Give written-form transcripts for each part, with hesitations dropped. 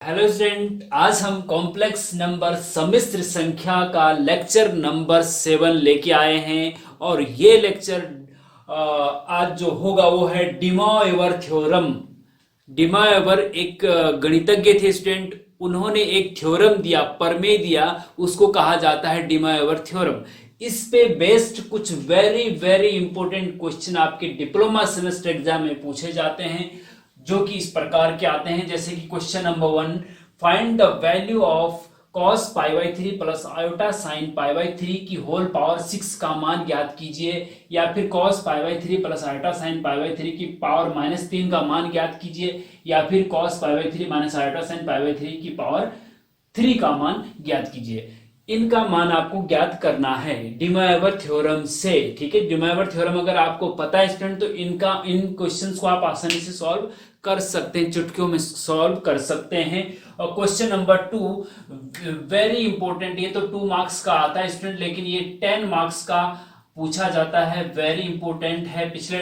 Hello student, आज हम complex number सम्मिश्र संख्या का लेक्चर नंबर 7 लेके आए हैं। और ये लेक्चर आज जो होगा वो है डिमॉएवर थ्योरम। डिमॉएवर एक गणितज्ञ थे स्टूडेंट। उन्होंने एक थ्योरम दिया, प्रमेय दिया, उसको कहा जाता है डिमॉएवर थ्योरम। इस पे बेस्ड कुछ वेरी वेरी इंपॉर्टेंट क्वेश्चन आपके डिप्लोमा सेमेस्टर एग्जाम में पूछे जाते हैं, जो कि इस प्रकार के आते हैं। जैसे कि question number 1, find the value of cos pi by 3 plus iota sign pi by 3 की होल पावर 6 का मान ज्ञात कीजिए। या फिर cos pi by 3 plus iota sign pi by 3 की पावर -3 का मान ज्ञात कीजिए। या फिर cos pi by 3 minus iota sign pi by 3 की पावर 3 का मान ज्ञात कीजिए। इनका मान आपको ज्ञात करना है डिमॉएवर थ्योरम से। ठीक है, डिमॉएवर थ्योरम अगर आपको पता है स्टूडेंट, तो इन क्वेश्चंस को आप आसानी से सॉल्व कर सकते हैं, चुटकियों में सॉल्व कर सकते हैं। और क्वेश्चन नंबर 2 वेरी इंपॉर्टेंट, ये तो 2 मार्क्स का आता है स्टूडेंट, लेकिन ये 10 मार्क्स का पूछा जाता है। वेरी इंपॉर्टेंट है। पिछले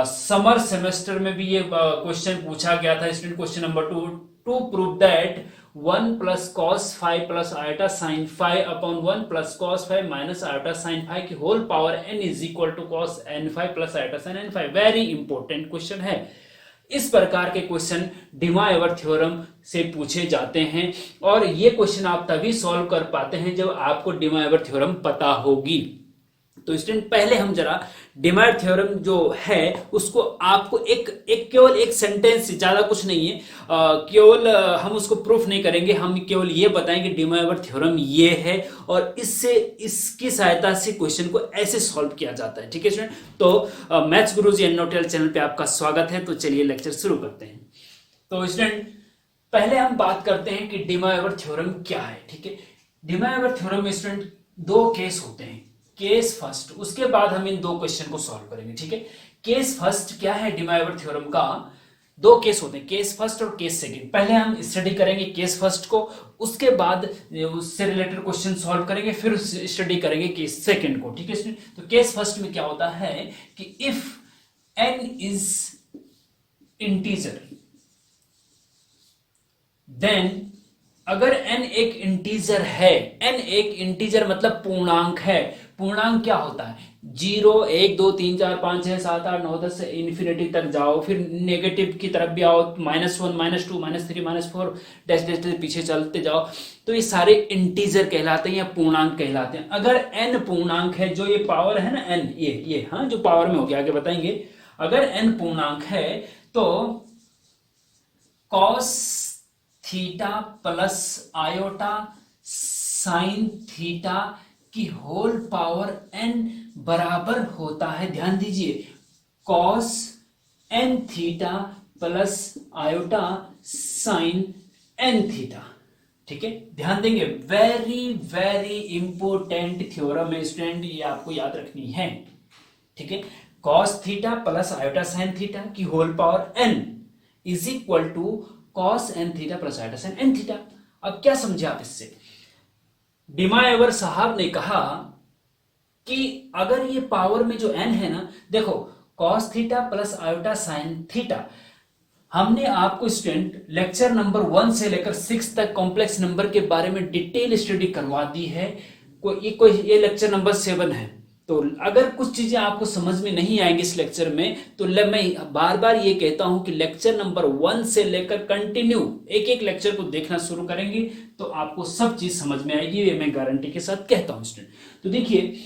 समर सेमेस्टर में भी ये क्वेश्चन पूछा गया था student. Question number 2, to prove that 1 plus cos 5 plus iota sine 5 upon 1 plus cos 5 minus iota sine 5 की whole power n is equal to cos n5 plus iota sine n5। Very important question है। इस प्रकार के question डिमॉएवर theorem से पूछे जाते हैं, और ये क्वेश्चन आप तभी सॉल्व कर पाते हैं जब आपको डिमॉएवर थ्योरम पता होगी। तो स्टूडेंट, पहले हम जरा डिमॉएवर थ्योरम जो है उसको आपको केवल एक सेंटेंस से, ज्यादा कुछ नहीं है, केवल हम उसको प्रूफ नहीं करेंगे, हम केवल ये बताएंगे डिमॉएवर थ्योरम ये है और इससे इसकी सहायता से क्वेश्चन को ऐसे सॉल्व किया जाता है। ठीक है स्टूडेंट, तो मैथ्स गुरुजी एंड नोटेल चैनल पे आपका स्वागत है। तो चलिए लेक्चर शुरू करते हैं। तो स्टूडेंट, पहले हम बात करते हैं कि डिमॉएवर थ्योरम क्या है। ठीक है, डिमॉएवर थ्योरम में स्टूडेंट 2 केस होते हैं। केस फर्स्ट, उसके बाद हम इन 2 क्वेश्चन को सॉल्व करेंगे। ठीक है, केस फर्स्ट क्या है डिमॉएवर थ्योरम का? 2 केस होते हैं, केस फर्स्ट और केस सेकंड। पहले हम स्टडी करेंगे केस फर्स्ट को, उसके बाद उससे रिलेटेड क्वेश्चन सॉल्व करेंगे, फिर स्टडी करेंगे केस सेकंड को। ठीक है, तो केस फर्स्ट में क्या होता है कि if n is integer, then अगर n एक इंटीजर है, n एक इंटीजर मतलब पूर्णांक है। पूर्णांक क्या होता है? 0, 1, 2, 3, 4, 5, 6, 7, 8, 9, 10 से इन्फिनिटी तक जाओ, फिर नेगेटिव की तरफ भी आओ, -1, -2, -3, -4 डैश डैश डैश पीछे चलते जाओ। तो ये सारे इंटीजर कहलाते हैं या पूर्णांक कहलाते हैं। अगर n पूर्णांक है, जो ये पावर है ना n, ये हाँ जो पावर में हो गया, आगे बताएंगे। अगर n पूर्णांक है तो cos theta plus iota sine theta की होल पावर n बराबर होता है, ध्यान दीजिए, cos n theta plus iota sine n theta. ठीक है, ध्यान देंगे, वेरी वेरी इंपोर्टेंट थ्योरम है स्टूडेंट, ये आपको याद रखनी है। ठीक है, cos theta plus iota sine theta की whole power n is equal to cos n theta plus iota sine n theta. अब क्या समझे आप इससे? डिमॉएवर साहब ने कहा कि अगर ये पावर में जो n है ना, देखो cos theta plus iota sine theta, हमने आपको स्टूडेंट लेक्चर नंबर 1 से लेकर 6 तक कॉम्प्लेक्स नंबर के बारे में डिटेल स्टडी करवा दी है। ये लेक्चर नंबर 7 है। तो अगर कुछ चीजें आपको समझ में नहीं आएंगी इस लेक्चर में, तो मैं बार बार ये कहता हूं कि लेक्चर नंबर 1 से लेकर कंटिन्यू एक एक लेक्चर को देखना शुरू करेंगे तो आपको सब चीज समझ में आएगी, ये मैं गारंटी के साथ कहता हूं स्टूडेंट। तो देखिए,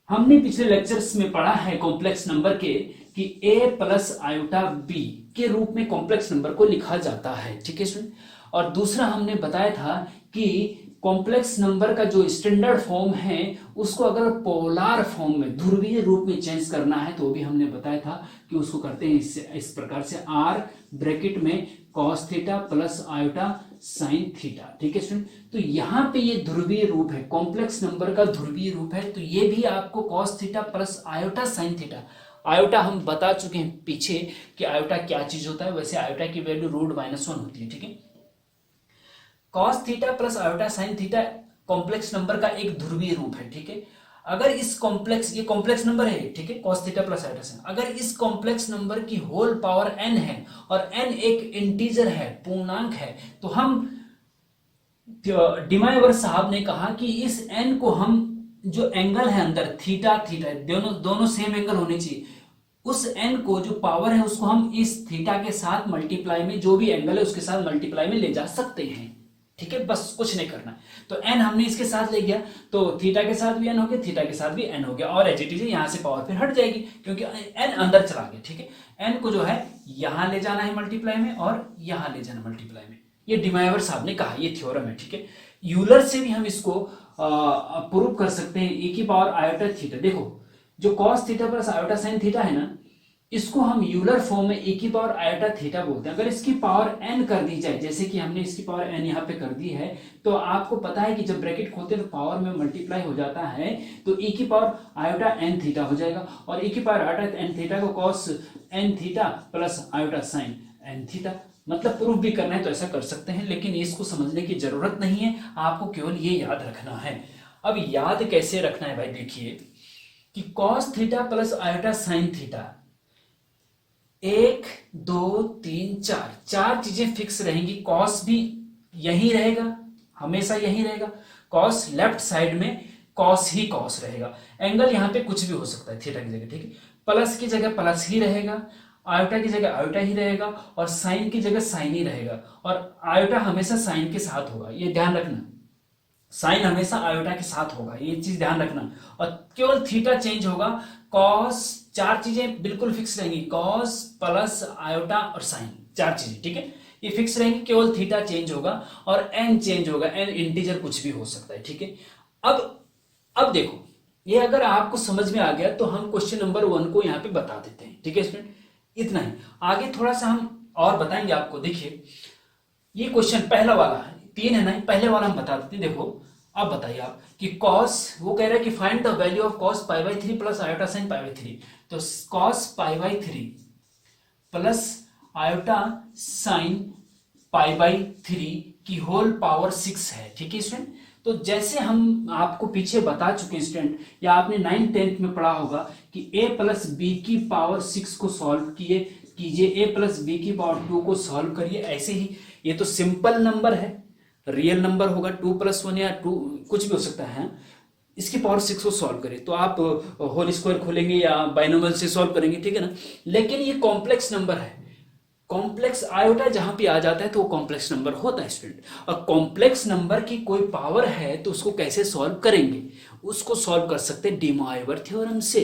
हमने पिछले लेक्चर्स में पढ़ा है कॉम्प्लेक्स नंबर के कि a प्लस आयोटा b के रूप में कॉम्प्लेक्स नंबर को लिखा जाता है। ठीक है स्टूडेंट, और दूसरा हमने बताया था कि कॉम्प्लेक्स नंबर का जो स्टैंडर्ड फॉर्म है उसको अगर पोलर फॉर्म में, ध्रुवीय रूप में चेंज करना है, तो भी हमने बताया था कि उसको करते हैं इस प्रकार से, r ब्रैकेट में cos theta plus iota sine theta. ठीक है स्टूडेंट, तो यहाँ पे ये ध्रुवीय रूप है, कॉम्प्लेक्स नंबर का ध्रुवीय रूप है, तो ये भी आपको cos theta plus iota sine theta. Iota हम बता चुके हैं पीछे कि आयोटा क्या चीज होता है, वैसे आयोटा की वैल्यू √-1 होती है। ठीक है, cos theta plus iota sine theta complex number का एक ध्रुवीय रूप है। ठीक है, अगर इस कॉम्प्लेक्स, ये कॉम्प्लेक्स नंबर है, ठीक है, cos theta plus iota sign, अगर इस कॉम्प्लेक्स नंबर की होल पावर n है और n एक इंटीजर है, पूर्णांक है, तो हम डिमाइवर साहब ने कहा कि इस n को हम, जो एंगल है अंदर थीटा थीटा दोनों सेम एंगल होने चाहिए, उस n को जो पावर है उसको हम इस थीटा के साथ मल्टीप्लाई में, जो भी एंगल है उसके साथ मल्टीप्लाई में ले जा सकते हैं, ठीक है, बस कुछ नहीं करना है। तो n हमने इसके साथ ले गया, तो थीटा के साथ भी n हो गया, थीटा के साथ भी n हो गया, और एज इट इज यहां से पावर फिर हट जाएगी क्योंकि n अंदर चला गया, ठीक है। n को जो है यहां ले जाना है मल्टीप्लाई में और यहां ले जाना मल्टीप्लाई में, ये डिमाइवर साहब ने कहा, ये थ्योरम है, ठीक है। यूलर से भी हम इसको प्रूव कर सकते हैं, e की पावर आयोटा थीटा, देखो जो cos theta plus iota sine theta है ना, इसको हम यूलर फॉर्म में e की पावर आयोटा थीटा बोलते हैं। अगर इसकी पावर n कर दी जाए, जैसे कि हमने इसकी पावर n यहाँ पे कर दी है, तो आपको पता है कि जब ब्रैकेट खोलते हैं तो पावर में मल्टीप्लाई हो जाता है, तो e की पावर आयोटा n थीटा हो जाएगा, और e की पावर आयोटा n थीटा को cos n theta plus iota sine n theta, मतलब प्रूफ भी करना है तो ऐसा कर सकते हैं, लेकिन इसको समझने की जरूरत नहीं है, आपको केवल ये याद रखना है। अब याद कैसे रखना है भाई, देखिए कि cos theta plus iota sine theta, 1 2 3 4 चार चीजें फिक्स रहेंगी। कॉस भी यही रहेगा, हमेशा यही रहेगा, कॉस लेफ्ट साइड में कॉस ही कॉस रहेगा, एंगल यहां पे कुछ भी हो सकता है थीटा की जगह, ठीक है, प्लस की जगह प्लस ही रहेगा, आयोटा की जगह आयोटा ही रहेगा, और साइन की जगह साइन ही रहेगा, और आयोटा हमेशा साइन के साथ होगा, ये ध्यान रखना, साइन हमेशा आयोटा के साथ होगा, ये चीज ध्यान रखना, और केवल थीटा चेंज होगा, कॉस, चार चीजें बिल्कुल फिक्स रहेंगी, कॉस प्लस आयोटा और साइन, चार चीजें, ठीक है, ये फिक्स रहेंगी, केवल थीटा चेंज होगा और एन चेंज होगा, एन इंटीजर कुछ भी हो सकता है, ठीक है। अब देखो, ये अगर आपको समझ में आ गया तो हम क्वेश्चन नंबर 1 को यहाँ पे बता देते हैं, ठीक है स्टूडेंट, इतना ही, आगे थोड़ा सा हम और बताएंगे आपको। देखिए ये क्वेश्चन पहला वाला है, 3 है ना, पहले वाला हम बता देते हैं। देखो अब बताइए आप कि cos, वो कह रहा है कि find the value of cos pi by 3 plus iota sign pi by 3, तो cos pi by 3 plus iota sign pi by 3 की होल पावर 6 है, ठीक है स्टूडेंट। तो जैसे हम आपको पीछे बता चुके हैं स्टूडेंट, या आपने 9th 10th में पढ़ा होगा कि a प्लस बी की पावर 6 को सॉल्व कीजिए, a प्लस बी की पावर 2 को सॉल्व करिए, ऐसे ही, ये तो सिंपल नंबर है, रियल नंबर होगा, 2 + 1 या 2 कुछ भी हो सकता है, इसकी पावर 6 को सॉल्व करें, तो आप होल स्क्वायर खोलेंगे या बाइनोमियल से सॉल्व करेंगे, ठीक है ना। लेकिन ये कॉम्प्लेक्स नंबर है, कॉम्प्लेक्स आयोटा जहां पे आ जाता है तो वो कॉम्प्लेक्स नंबर होता है स्टूडेंट, और कॉम्प्लेक्स नंबर की कोई पावर है तो उसको कैसे सॉल्व करेंगे, उसको सॉल्व कर सकते हैं डिमॉयवर थ्योरम से,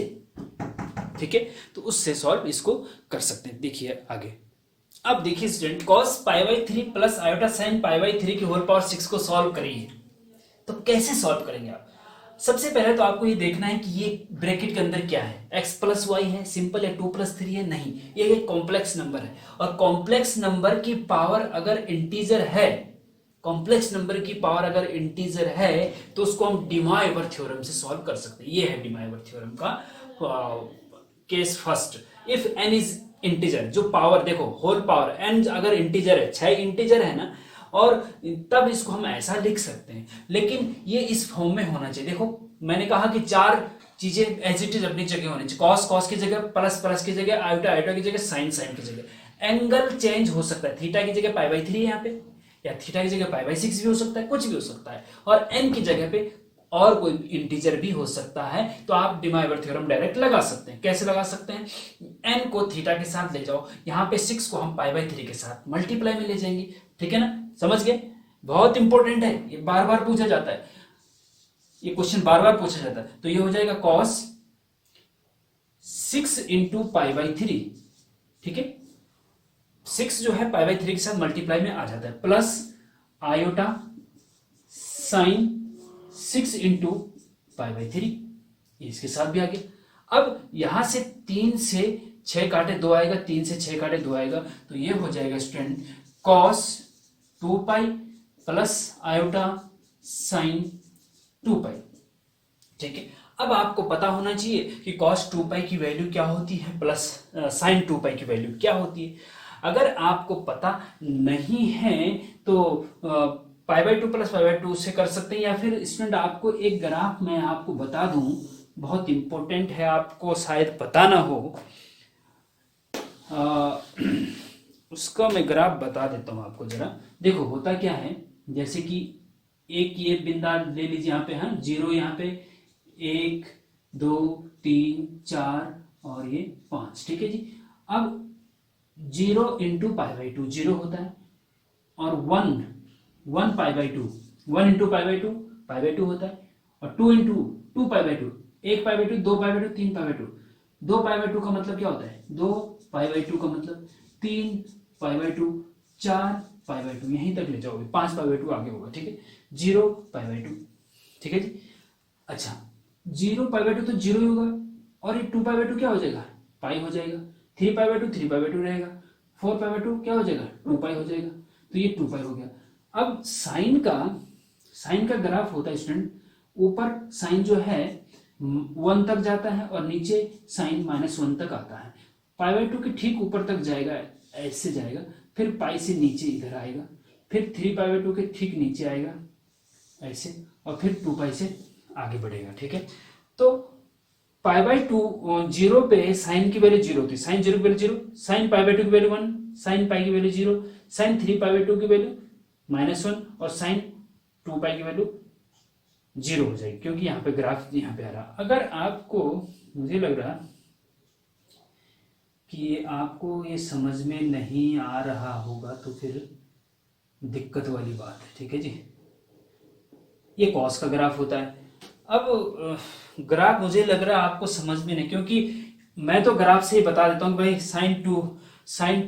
ठीक है, तो उससे सॉल्व इसको कर सकते हैं। देखिए आगे, अब देखिए student, cos pi by 3 plus iota sign pi by 3 की होल पावर 6 को सॉल्व करिए, तो कैसे सॉल्व करेंगे आप। सबसे पहले तो आपको ये देखना है कि ये ब्रैकेट के अंदर क्या है, x प्लस वाई है, सिंपल है, 2 + 3 है, नहीं, ये एक कॉम्प्लेक्स नंबर है, और कॉम्प्लेक्स नंबर की पावर अगर इंटीजर है, कॉम्प्लेक्स नंबर की पावर अगर इंटीजर है तो उसको हम डिमॉयवर थ्योरम से सॉल्व कर सकते हैं। ये है डिमॉयवर थ्योरम का case first, if n is integer, जो पावर देखो होल पावर n अगर इंटीजर है, 6 इंटीजर है ना, और तब इसको हम ऐसा लिख सकते हैं, लेकिन ये इस फॉर्म में होना चाहिए। देखो मैंने कहा कि चार चीजें एज इट इज अपनी जगह होनी चाहिए, कॉस कॉस की जगह, प्लस प्लस की जगह, आयोटा आयोटा की जगह, साइन साइन की जगह, एंगल चेंज हो सकता है, थीटा की जगह पाई बाई 3 है यहाँ पे, या थीटा की जगह पाई बाई 6 भी हो सकता है, कुछ भी हो सकता है, और n की जगह पे और कोई इंटीजर भी हो सकता है, तो आप डिमॉयवर थ्योरम डायरेक्ट लगा सकते हैं। कैसे लगा सकते हैं, n को थीटा के साथ ले जाओ, यहाँ पे 6 को हम पाई बाई 3 के साथ मल्टीप्लाई में ले जाएंगे, ठीक है ना, समझ गए, बहुत इंपॉर्टेंट है, ये बार बार पूछा जाता है, ये क्वेश्चन बार बार पूछा जाता है। तो ये हो जाएगा cos 6 इंटू पाई बाई 3, ठीक है, 6 जो है पाई बाई 3 के साथ मल्टीप्लाई में आ जाता है, plus iota sign 6 into pi by 3, ये इसके साथ भी आ गया। अब यहां से 3 से 6 काटे 2 आएगा, 3 से 6 काटे 2 आएगा, तो ये हो जाएगा student cos 2 pi plus iota sign 2 पाई, ठीक है। अब आपको पता होना चाहिए कि cos 2 पाई की वैल्यू क्या होती है, प्लस साइन 2 पाई की वैल्यू क्या होती है। अगर आपको पता नहीं है तो पाई by two plus pi by to से कर सकते हैं, या फिर स्टूडेंट आपको एक ग्राफ मैं आपको बता दूं, बहुत इंपॉर्टेंट है, आपको शायद पता ना हो, उसका मैं ग्राफ बता देता हूँ आपको जरा। देखो होता क्या है, जैसे कि एक ये बिंदा ले लीजिए यहाँ पे, हाँ जीरो, यहाँ पे 1 2 3 4 और ये 5, ठीक है जी। अब 0 इंटू पाई बाई टू 0 होता है, और 1 पाई by to 1 into pi by to होता है, और 2 into 2 pi by to 1 pi by to 2 pi by to 3 pi by to 2 pi by to का मतलब क्या होता है 2 पाई बाई टू का मतलब 3 pi by to 4 pi by to, यहीं तक ले जाओगे 5 पाई बाई टू आगे होगा, ठीक है। 0 पाई बाई टू, ठीक है जी। अच्छा 0 पाई बाई टू तो 0 ही होगा, और ये 2 पाई बाई टू क्या हो जाएगा पाई हो जाएगा, 3 pi by to 3 pi by to रहेगा, 4 पाई बाई टू क्या हो जाएगा 2 पाई हो जाएगा, तो ये 2 पाई हो गया। अब साइन का ग्राफ होता है स्टूडेंट, ऊपर साइन जो है 1 तक जाता है और नीचे साइन -1 तक आता है। पाई बाई टू के ठीक ऊपर तक जाएगा, ऐसे जाएगा, फिर पाई से नीचे इधर आएगा, फिर 3 पाई बाई टू के ठीक नीचे आएगा ऐसे, और फिर 2 पाई से आगे बढ़ेगा, ठीक है। तो पाई बाई टू 0 पे साइन की वैल्यू 0 थी, साइन 0 की value 0, sine pi by two की वैल्यू 1, साइन पाई की value 0, sine 3 pi by two की वैल्यू -1, और साइन 2 पाई की वैल्यू 0 हो जाएगी, क्योंकि यहाँ पे ग्राफ यहाँ पे आ रहा। अगर आपको, मुझे लग रहा कि आपको ये समझ में नहीं आ रहा होगा तो फिर दिक्कत वाली बात है, ठीक है जी। ये कॉस का ग्राफ होता है। अब ग्राफ मुझे लग रहा है आपको समझ में नहीं, क्योंकि मैं तो ग्राफ से ही बता देता हूँ भाई साइन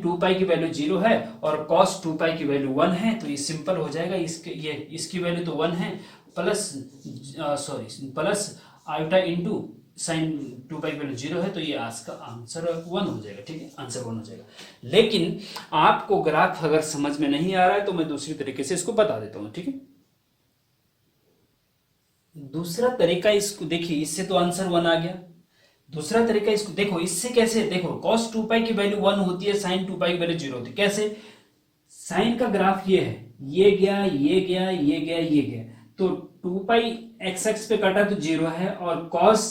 2 पाई की वैल्यू 0 है और कॉस 2 पाई की वैल्यू 1 है, तो ये सिंपल हो जाएगा। इसकी वैल्यू तो 1 है, प्लस आयोटा इंटू साइन 2 पाई की वैल्यू 0 है, तो ये आज का आंसर 1 हो जाएगा, ठीक है, आंसर 1 हो जाएगा। लेकिन आपको ग्राफ अगर समझ में नहीं आ रहा है तो मैं दूसरी तरीके से इसको बता देता हूँ, ठीक है। दूसरा तरीका इसको देखिए, इससे तो आंसर 1 आ गया। दूसरा तरीका इसको देखो, इससे कैसे, देखो cos 2 पाई की वैल्यू 1 होती है, sin 2 पाई की वैल्यू 0 होती है। कैसे, साइन का ग्राफ ये है, ये गया ये गया ये गया ये गया, तो 2 पाई एक्स एक्स पे काटा तो 0 है, और cos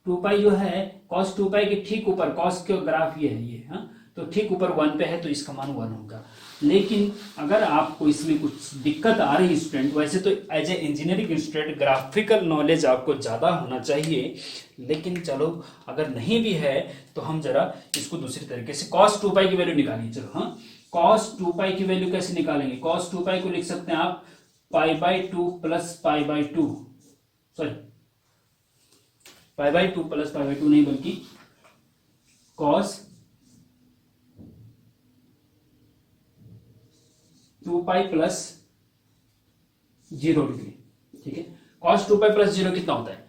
2 पाई जो है, cos 2 पाई के ठीक ऊपर, cos के ग्राफ ये है ये, हाँ, तो ठीक ऊपर 1 पे है, तो इसका मान 1 होगा। लेकिन अगर आपको इसमें कुछ दिक्कत आ रही स्टूडेंट, वैसे तो as a engineering student graphical knowledge आपको ज़्यादा होना चाहिए, लेकिन चलो अगर नहीं भी है तो हम जरा इसको दूसरी तरीके से cos 2 पाई की वैल्यू निकालिए। चलो हाँ, cos 2 पाई की वैल्यू कैसे निकालेंगे, cos 2 पाई को लिख सकते हैं आप पाई2 प्लस पाई2, सॉरी पाई2 प्लस पाई2 नहीं बल्कि cos 2 पाई प्लस 0 डिग्री, ठीक है। cos 2 पाई प्लस 0 कितना होता है,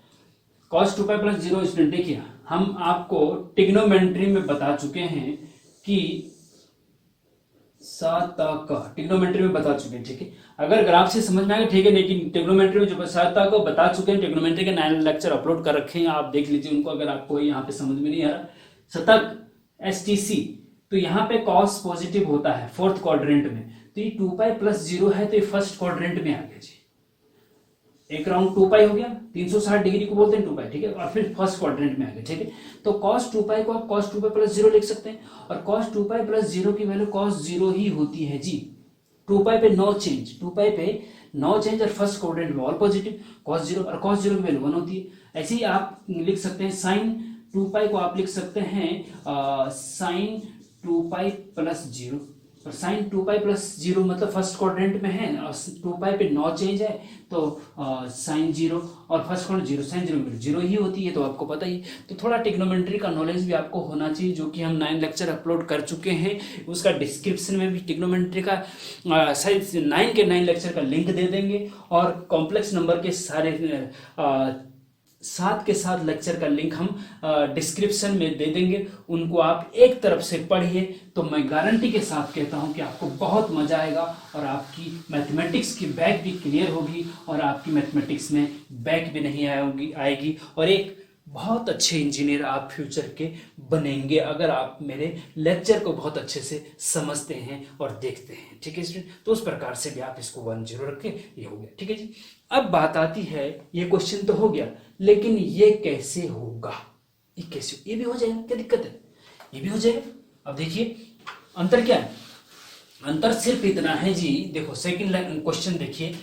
cos 2 पाई प्लस 0 स्टूडेंट देखिए, हम आपको ट्रिग्नोमेट्री में बता चुके हैं कि ट्रिग्नोमेट्री में बता चुके हैं, ठीक है। अगर ग्राफ से समझ में आएगा ठीक है, लेकिन ट्रिग्नोमेट्री में जो साता को बता चुके हैं, ट्रिग्नोमेट्री के 9 लेक्चर अपलोड कर रखे हैं, आप देख लीजिए उनको, अगर आपको यहाँ पे समझ में नहीं आ रहा। शतक STC, तो यहाँ पे cos पॉजिटिव होता है 4th क्वाड्रेंट में, तो ये 2 पाई प्लस 0 है, तो ये 1st क्वाड्रेंट में आ गया जी। एक राउंड 2 पाई हो गया, 360 डिग्री को बोलते हैं 2 पाई, ठीक है, और फिर 1st क्वाड्रेंट में आ गया, ठीक है। तो cos 2 पाई को आप cos 2 पाई प्लस 0 लिख सकते हैं, और cos 2 पाई प्लस 0 की वैल्यू cos 0 ही होती है जी। 2 पाई पे नो चेंज, 2 पाई पे नो चेंज, और 1st क्वाड्रेंट में ऑल पॉजिटिव, cos 0, और cos 0 की वैल्यू 1 होती है। ऐसे ही आप लिख सकते हैं sin 2 पाई को आप लिख सकते हैं sin 2 पाई प्लस 0, और sin 2 पाई प्लस 0 मतलब 1st क्वाड्रेंट में है, और 2 पाई पे नो चेंज है, तो sin 0, और 1st क्वाड्रेंट 0, sin 0 ही होती है, तो आपको पता ही। तो थोड़ा ट्रिग्नोमेट्री का नॉलेज भी आपको होना चाहिए, जो कि हम 9 लेक्चर अपलोड कर चुके हैं, उसका डिस्क्रिप्शन में भी ट्रिग्नोमेट्री का शायद 9 के 9 लेक्चर का लिंक दे देंगे, और कॉम्प्लेक्स नंबर के सारे साथ के साथ लेक्चर का लिंक हम डिस्क्रिप्शन में दे देंगे, उनको आप एक तरफ से पढ़िए, तो मैं गारंटी के साथ कहता हूं कि आपको बहुत मजा आएगा, और आपकी मैथमेटिक्स की बैक भी क्लियर होगी, और आपकी मैथमेटिक्स में बैक भी नहीं आएगी, और एक बहुत अच्छे इंजीनियर आप फ्यूचर के बनेंगे अगर आप मेरे लेक्चर को बहुत अच्छे से समझते हैं और देखते हैं। ठीक है स्टूडेंट, तो उस प्रकार से भी आप इसको 1-0 रख के ये हो गया। ठीक है जी, अब बात आती है, ये क्वेश्चन तो हो गया, लेकिन ये कैसे होगा, ये कैसे, ये भी हो जाएगा, क्या दिक्कत है, ये भी हो जाएगा। अब देखिए अंतर क्या है, अंतर सिर्फ इतना है जी, देखो सेकंड क्वेश्चन देखिए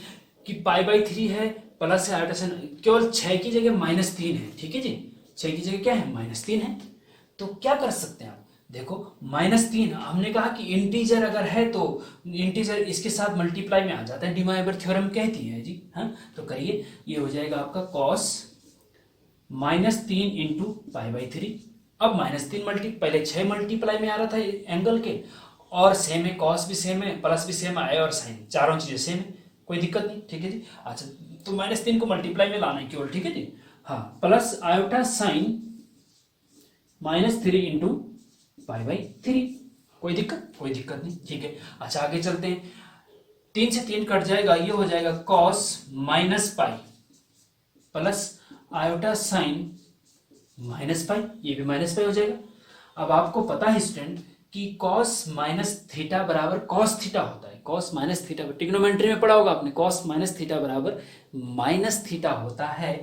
कि π/3 है प्लस है आयोटा साइन, केवल 6 की जगह -3 है। ठीक है जी, 6 की जगह क्या है, -3 है। तो क्या कर सकते हैं आप, देखो -3 हमने कहा कि इंटीजर अगर है तो इंटीजर इसके साथ मल्टीप्लाई में आ जाता है, डिमाइवर थ्योरम कहती है जी। हाँ, तो करिए, ये हो जाएगा आपका cos -3 इंटू π/3। अब -3 पहले 6 मल्टीप्लाई में आ रहा था एंगल के, और सेम है, कॉस भी सेम है, प्लस भी सेम है, और साइन चारों चीजें सेम है, कोई दिक्कत नहीं। ठीक है जी, अच्छा तो -3 को मल्टीप्लाई में लाना है केवल। ठीक है जी, हाँ, प्लस आयोटा साइन -3 इंटू π/3, कोई दिक्कत, कोई दिक्कत नहीं। ठीक है, अच्छा आगे चलते हैं, 3 से 3 कट जाएगा, ये हो जाएगा cos -π प्लस आयोटा साइन -π, ये भी -π हो जाएगा। अब आपको पता है स्टूडेंट कि cos -θ बराबर cos θ होता है, cos -θ ट्रिग्नोमेट्री में पढ़ा होगा आपने, cos -θ बराबर -θ होता है,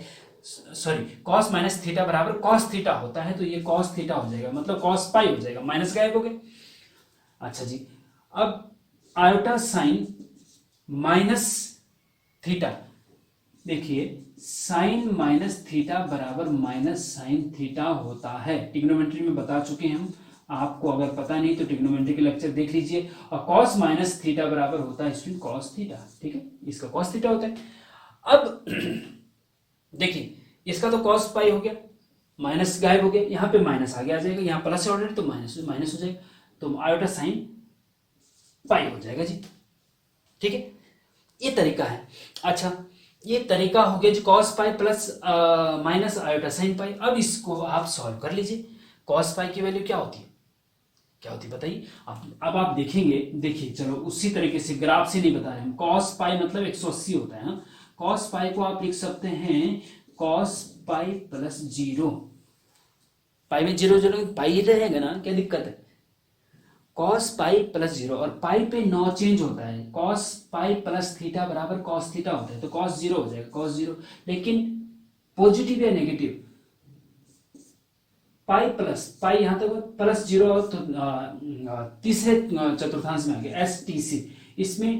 सॉरी cos -θ बराबर cos θ होता है, तो ये cos θ हो जाएगा, मतलब cos π हो जाएगा, माइनस गायब हो गए। अच्छा जी, अब आयोटा साइन -θ, देखिए साइन -θ बराबर -sin θ होता है, ट्रिग्नोमेट्री में बता चुके हैं हम, आपको अगर पता नहीं तो ट्रिग्नोमेट्री के लेक्चर देख लीजिए। और cos -θ बराबर होता है स्टूडेंट cos θ, ठीक है, इसका cos θ होता है। अब देखिए इसका तो cos π हो गया, माइनस गायब हो गया, यहाँ पे माइनस आगे आ जाएगा, यहाँ प्लस है ऑलरेडी तो माइनस माइनस हो जाएगा, तो आयोटा साइन पाई हो जाएगा जी। ठीक है, ये तरीका है। अच्छा, ये तरीका हो गया जो cos pi plus minus iota sine pi. अब इसको आप सॉल्व कर लीजिए, cos पाई की वैल्यू क्या होती है, क्या होती है बताइए। अब आप देखेंगे, देखिए चलो उसी तरीके से ग्राफ से नहीं बता रहे हम, cos पाई मतलब 180 होता है ना, cos पाई को आप लिख सकते हैं cos पाई प्लस 0, पाई में 0 0 पाई ही रहेगा ना, क्या दिक्कत है, cos पाई प्लस 0, और पाई पे 9 चेंज होता है, cos पाई प्लस थीटा बराबर cos थीटा होता है, तो cos 0 हो जाएगा, cos 0, लेकिन पॉजिटिव या नेगेटिव, पाई प्लस पाई यहां तक प्लस 0, तो तीसरे चतुर्थांश में आ गया STC, इसमें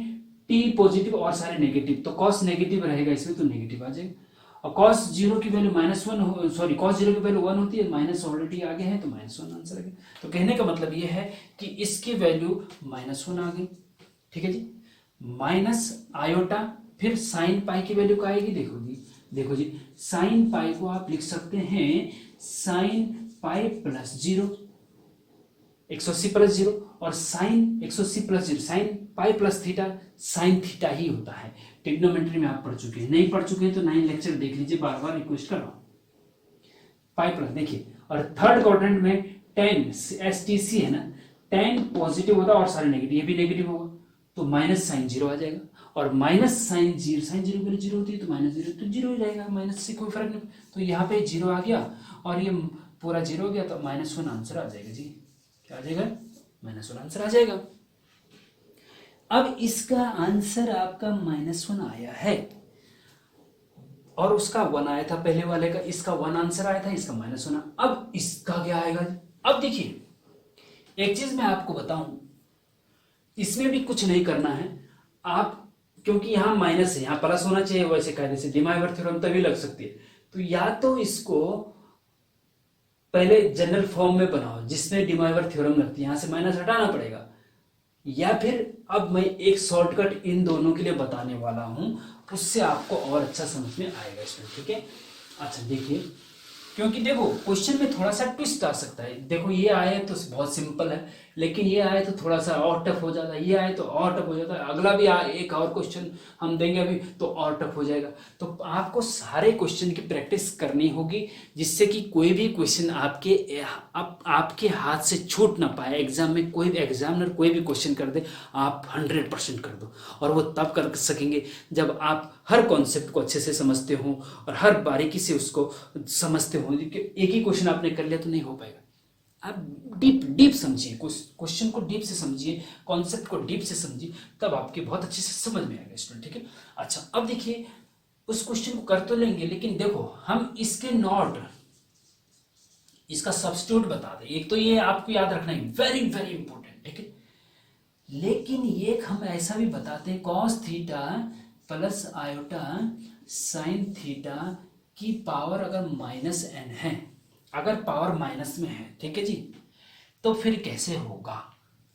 t पॉजिटिव और सारे नेगेटिव, तो cos नेगेटिव रहेगा इसमें, तो नेगेटिव आ जाएगा। और cos 0 की वैल्यू -1, सॉरी cos 0 की वैल्यू 1 होती है, माइनस ऑलरेडी आगे है तो -1 आंसर आ गया। तो कहने का मतलब ये है कि इसकी वैल्यू -1 आ गई। ठीक है जी, माइनस आयोटा, फिर साइन पाई की वैल्यू क्या आएगी, देखो जी साइन पाई को आप लिख सकते हैं साइन पाई प्लस 0, 180 प्लस 0, और sine 180 plus 0, sine pi plus theta, sine theta ही होता है। ट्रिग्नोमेट्री में आप पढ़ चुके हैं, नहीं पढ़ चुके हैं तो 9 लेक्चर देख लीजिए, बार बार रिक्वेस्ट कर रहा हूं। पाई प्लस देखिए, और थर्ड क्वाड्रेंट में टेन STC है ना, टेन पॉजिटिव होता है और सारे नेगेटिव, ये भी नेगेटिव होगा, तो माइनस साइन 0 आ जाएगा, और माइनस साइन 0 की वैल्यू 0 होती है, तो -0 तो 0 हो जाएगा, माइनस से कोई फर्क नहीं, तो यहाँ पे 0 आ गया और ये पूरा 0 हो गया, तो -1 आंसर आ जाएगा जी। क्या आ जाएगा, -1 आंसर आ जाएगा। अब इसका आंसर आपका -1 आया है, और उसका 1 आया था पहले वाले का, इसका 1 आंसर आया था, इसका -1। अब इसका क्या आएगा, अब देखिए एक चीज मैं आपको बताऊं, इसमें भी कुछ नहीं करना है आप, क्योंकि यहां माइनस है, यहां प्लस होना चाहिए, वैसे कायदे से डिमाइवर थ्योरम तभी लग सकती है, तो या तो इसको पहले जनरल फॉर्म में बनाओ जिसमें डिमाइवर थ्योरम लगती है, यहां से माइनस हटाना पड़ेगा, या फिर अब मैं एक शॉर्टकट इन दोनों के लिए बताने वाला हूं, उससे आपको और अच्छा समझ में आएगा इसमें। ठीक है, अच्छा देखिए, क्योंकि देखो क्वेश्चन में थोड़ा सा ट्विस्ट आ सकता है, देखो ये आए तो बहुत सिंपल है, लेकिन ये आए तो थोड़ा सा और टफ हो जाता है, ये आए तो और टफ हो जाता है, अगला भी एक और क्वेश्चन हम देंगे अभी तो और टफ हो जाएगा। तो आपको सारे क्वेश्चन की प्रैक्टिस करनी होगी, जिससे कि कोई भी क्वेश्चन आपके हाथ से छूट ना पाए एग्जाम में, कोई भी एग्जामिनर कोई भी क्वेश्चन कर दे आप 100% कर दो, और वो तब कर सकेंगे जब आप हर कॉन्सेप्ट को अच्छे से समझते हो और हर बारीकी से उसको समझते हो, हो कि एक ही क्वेश्चन आपने कर लिया तो नहीं हो पाएगा। आप डीप डीप समझिए, क्वेश्चन को डीप से समझिए, कॉन्सेप्ट को डीप से समझिए, तब आपके बहुत अच्छे से समझ में आएगा स्टूडेंट, ठीक है। अच्छा, अब देखिए उस क्वेश्चन को कर तो लेंगे, लेकिन देखो हम इसके नॉट, इसका सब्स्टिट्यूट बता दें। एक तो ये आपको याद रखना है, वेरी वेरी इंपॉर्टेंट, ठीक है। लेकिन ये हम ऐसा भी बताते हैं, cos theta plus iota sine theta की पावर अगर माइनस एन है, अगर पावर माइनस में है, ठीक है जी, तो फिर कैसे होगा,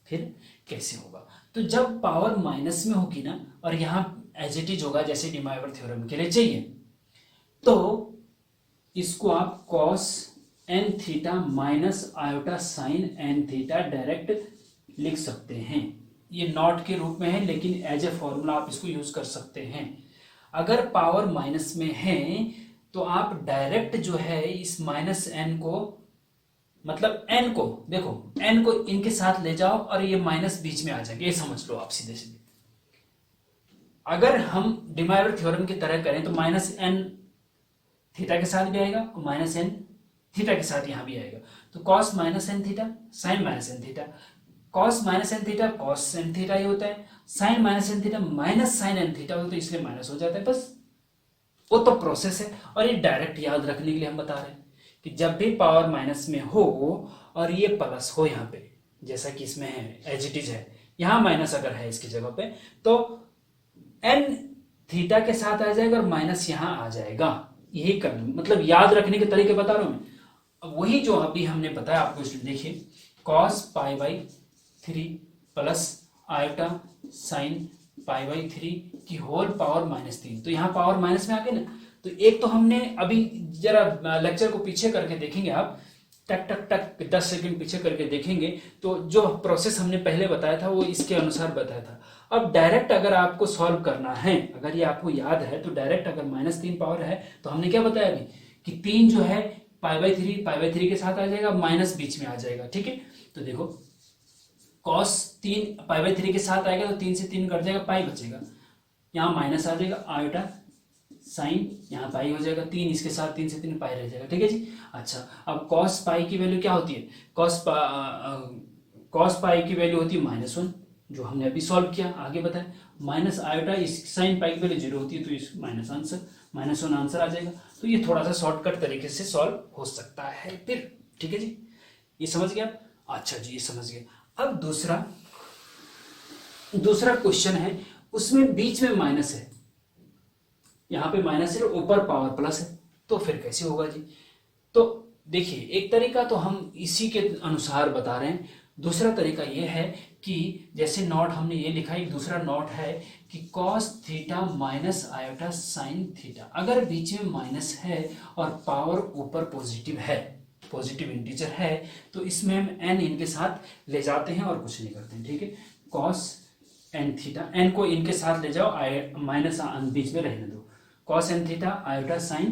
फिर कैसे होगा। तो जब पावर माइनस में होगी ना, और यहाँ एज इट इज होगा जैसे डी मायोवर थ्योरम के लिए चाहिए, तो इसको आप cos n theta minus iota sine n theta direct लिख सकते हैं। ये नॉट के रूप में है, लेकिन एज ए फॉर्मूला आप इसको यूज कर सकते हैं। अगर पावर माइनस में है तो आप डायरेक्ट जो है इस माइनस एन को, मतलब एन को, देखो एन को इनके साथ ले जाओ और ये माइनस बीच में आ जाएंगे, ये समझ लो आप सीधे सीधे। अगर हम डी मायोवर थ्योरम की तरह करें तो माइनस एन थीटा के साथ भी आएगा और माइनस एन थीटा के साथ यहां भी आएगा, तो cos minus n theta sine minus n theta, cos minus n theta cos n theta ही होता है, sine minus n theta minus sine n theta होता है, तो इसलिए माइनस हो जाता है, बस वो तो प्रोसेस है। और ये डायरेक्ट याद रखने के लिए हम बता रहे हैं कि जब भी पावर माइनस में हो और ये प्लस हो यहाँ पे, जैसा कि इसमें है एज इट इज है, यहाँ माइनस अगर है इसकी जगह पे, तो एन थीटा के साथ आ जाएगा और माइनस यहाँ आ जाएगा। यही करना, मतलब याद रखने के तरीके बता रहा हूं मैं। अब वही जो अभी हमने बताया आपको, इसमें देखिए cos pi by 3 plus iota sign pi by 3 की होल पावर -3, तो यहाँ पावर माइनस में आ गए ना। तो एक तो हमने अभी जरा लेक्चर को पीछे करके देखेंगे, आप टक टक टक 10 सेकंड पीछे करके देखेंगे, तो जो प्रोसेस हमने पहले बताया था वो इसके अनुसार बताया था। अब डायरेक्ट अगर आपको सॉल्व करना है, अगर ये आपको याद है, तो डायरेक्ट अगर -3 पावर है तो हमने क्या बताया अभी कि 3 जो है पाई बाई 3 के साथ आ जाएगा, माइनस बीच में आ जाएगा, ठीक है। तो देखो कॉस 3 पाई बाई 3 के साथ आएगा तो 3 से 3 कट जाएगा, पाई बचेगा, यहाँ माइनस आ जाएगा, आयोटा साइन यहाँ पाई हो जाएगा, 3 इसके साथ 3 से 3 पाई रह जाएगा, ठीक है जी। अच्छा, अब कॉस पाई की वैल्यू क्या होती है, कॉस पाई की वैल्यू होती है -1, जो हमने अभी सॉल्व किया, आगे बताया, माइनस आयोटा इस साइन पाई की वैल्यू 0 होती है, तो इस -1 आंसर आ जाएगा। तो ये थोड़ा सा शॉर्टकट तरीके से सॉल्व हो सकता है फिर, ठीक है जी, ये समझ गया। अच्छा जी, ये समझ गए। अब दूसरा क्वेश्चन है, उसमें बीच में माइनस है, यहां पे माइनस है, ऊपर पावर प्लस है, तो फिर कैसे होगा जी। तो देखिए एक तरीका तो हम इसी के अनुसार बता रहे हैं, दूसरा तरीका यह है कि जैसे नॉट हमने ये लिखा, एक दूसरा नॉट है कि cos theta minus iota sine theta, अगर बीच में माइनस है और पावर ऊपर पॉजिटिव है, पॉजिटिव इंटीजर है, तो इसमें हम एन इनके साथ ले जाते हैं और कुछ नहीं करते हैं, ठीक है। कॉस एन थीटा, एन को इनके साथ ले जाओ, माइनस बीच में रहने दो, cos n theta iota sine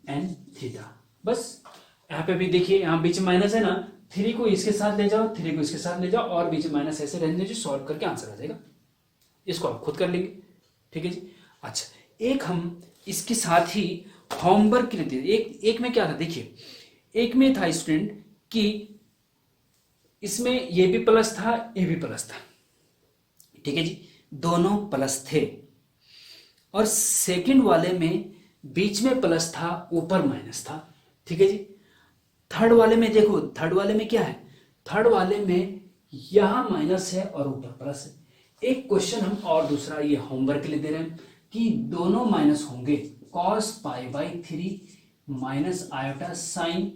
n theta, बस। यहाँ पे भी देखिए यहाँ बीच में माइनस है ना, 3 को इसके साथ ले जाओ, 3 को इसके साथ ले जाओ और बीच में माइनस ऐसे रहने दीजिए, सॉल्व करके आंसर आ जाएगा। इसको आप खुद कर लेंगे, ठीक है जी। अच्छा, एक हम इसके साथ ही होमवर्क के लिए एक में क्या था, देखिए एक में था स्टूडेंट कि इसमें ये भी प्लस था, ये भी प्लस था, ठीक है जी, दोनों प्लस थे। और सेकंड वाले में बीच में प्लस था, ऊपर माइनस था, ठीक है जी। थर्ड वाले में देखो, थर्ड वाले में क्या है, थर्ड वाले में यहां माइनस है और ऊपर प्लस है। एक क्वेश्चन हम और दूसरा ये होमवर्क के लिए दे रहे हैं कि दोनों माइनस होंगे, cos pi by 3 minus iota sign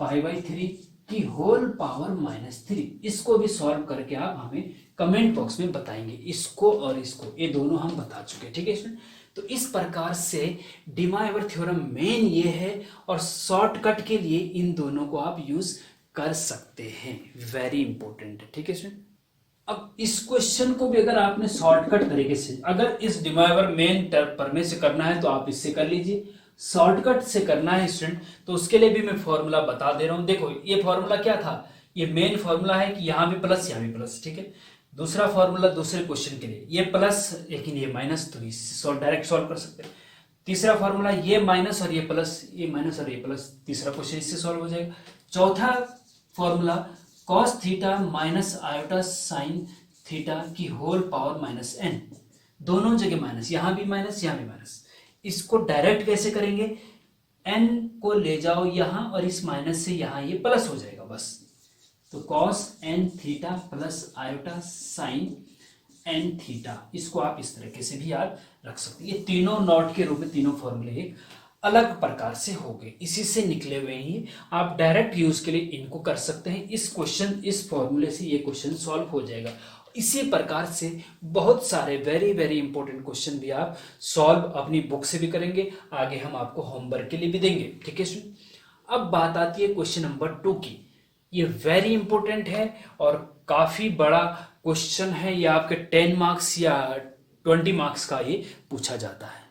pi by 3 की होल पावर -3। इसको भी सॉल्व करके आप हमें कमेंट बॉक्स में बताएंगे, इसको और इसको, ये दोनों हम बता चुके हैं, ठीक है स्टूडेंट। तो इस प्रकार से डी मायोवर थ्योरम मेन ये है, और शॉर्टकट के लिए इन दोनों को आप यूज कर सकते हैं, वेरी इंपॉर्टेंट है, ठीक है स्टूडेंट। अब इस क्वेश्चन को भी अगर आपने शॉर्टकट तरीके से, अगर इस डी मायोवर मेन प्रमेय से करना है तो आप इससे कर लीजिए, शॉर्टकट से करना है स्टूडेंट तो उसके लिए भी मैं फॉर्मूला बता दे रहा हूं। देखो ये फॉर्मूला क्या था, ये मेन फॉर्मूला है कि यहां भी प्लस यहां भी प्लस, ठीक है। दूसरा फॉर्मूला दूसरे क्वेश्चन के लिए ये प्लस लेकिन ये माइनस, तो इससे डायरेक्ट सॉल्व कर सकते हैं। तीसरा फॉर्मूला ये माइनस और ये प्लस, ये माइनस और ये प्लस, तीसरा क्वेश्चन इससे सॉल्व हो जाएगा। चौथा formula cos theta minus iota sine theta की होल पावर माइनस n, दोनों जगह माइनस, यहां भी माइनस यहां भी माइनस। इसको डायरेक्ट कैसे करेंगे, n को ले जाओ यहां और इस माइनस से यहां ये प्लस हो जाएगा बस। तो cos n theta plus iota sine n theta, इसको आप इस तरीके से भी याद रख सकते हैं। ये तीनों नॉट के रूप में तीनों फॉर्मूले एक अलग प्रकार से हो गए, इसी से निकले हुए ही आप डायरेक्ट यूज के लिए इनको कर सकते हैं। इस क्वेश्चन, इस फॉर्मूले से ये क्वेश्चन सॉल्व हो जाएगा। इसी प्रकार से बहुत सारे वेरी वेरी इंपॉर्टेंट क्वेश्चन भी आप सॉल्व अपनी बुक से भी करेंगे, आगे हम आपको होमवर्क के लिए भी देंगे, ठीक है स्टूडेंट। अब बात आती है क्वेश्चन नंबर 2 की। ये वेरी इंपॉर्टेंट है और काफी बड़ा क्वेश्चन है, ये आपके 10 मार्क्स या 20 मार्क्स का ये पूछा जाता है।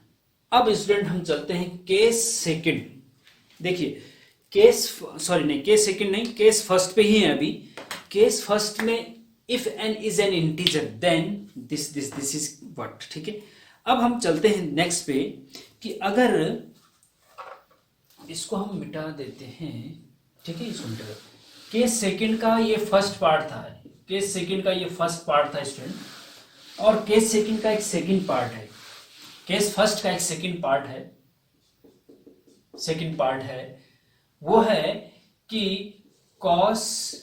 अब स्टूडेंट हम चलते हैं केस सेकंड। देखिए केस सेकंड नहीं, केस फर्स्ट पे ही है अभी। केस फर्स्ट में if n is an integer then this is what, ठीक है। अब हम चलते हैं नेक्स्ट पे कि अगर इसको हम मिटा देते हैं, ठीक है, इसको मिटा। केस सेकंड का ये फर्स्ट पार्ट था, केस सेकंड का ये फर्स्ट पार्ट था स्टूडेंट, और केस सेकंड का एक सेकंड पार्ट है, केस फर्स्ट का एक सेकंड पार्ट है, वो है कि cos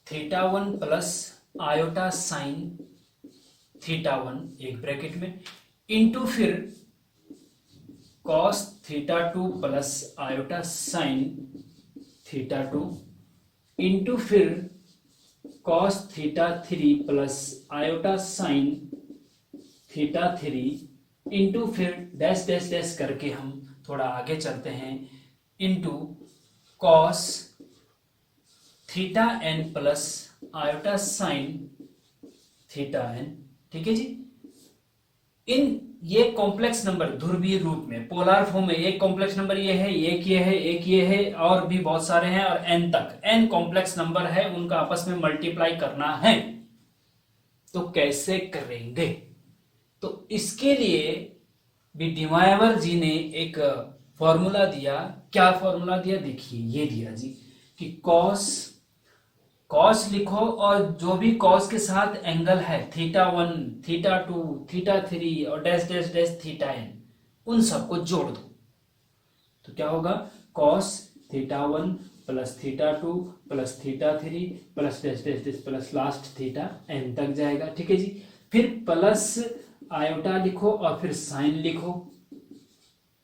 theta 1 plus iota sine theta 1 एक ब्रैकेट में इंटू फिर cos theta 2 plus iota sine theta 2 into फिर cos theta 3 plus iota sine theta 3 into फिर डैश डैश डैश करके हम थोड़ा आगे चलते हैं, into cos theta n plus iota sine theta n, ठीक है जी। इन ये कॉम्प्लेक्स नंबर ध्रुवीय रूप में पोलर फॉर्म में, एक कॉम्प्लेक्स नंबर ये है, एक ये है, एक ये है, और भी बहुत सारे हैं, और n तक n कॉम्प्लेक्स नंबर है, उनका आपस में मल्टीप्लाई करना है। तो कैसे करेंगे, तो इसके लिए भी डिमायवर जी ने एक फॉर्मूला दिया। क्या फॉर्मूला दिया, देखिए ये दिया जी कि कॉस लिखो और जो भी कॉस के साथ एंगल है थीटा 1, थीटा 2, थीटा 3 और dash dash dash theta n, उन सबको जोड़ दो। तो क्या होगा, cos theta 1 plus theta 2 plus theta 3 plus dash dash dash plus last theta n तक जाएगा, ठीक है जी। फिर प्लस आयोटा लिखो और फिर साइन लिखो।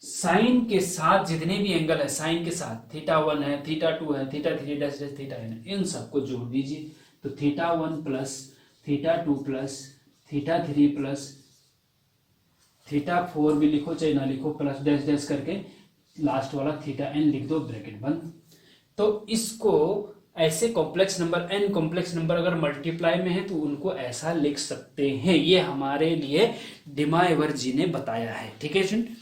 साइन के साथ जितने भी एंगल है, साइन के साथ थीटा 1 है, थीटा 2 है, theta 3 dash dash theta n, इन सबको जोड़ दीजिए। तो theta 1 plus theta 2 plus theta 3 plus theta 4 भी लिखो चाहे ना लिखो, प्लस डैश डैश करके लास्ट वाला थीटा n लिख दो, ब्रैकेट बंद। तो इसको ऐसे complex number, n complex number अगर मल्टीप्लाई में है तो उनको ऐसा लिख सकते हैं। ये हमारे लिए डिमायवर जी ने बताया है, ठीक है स्टूडेंट।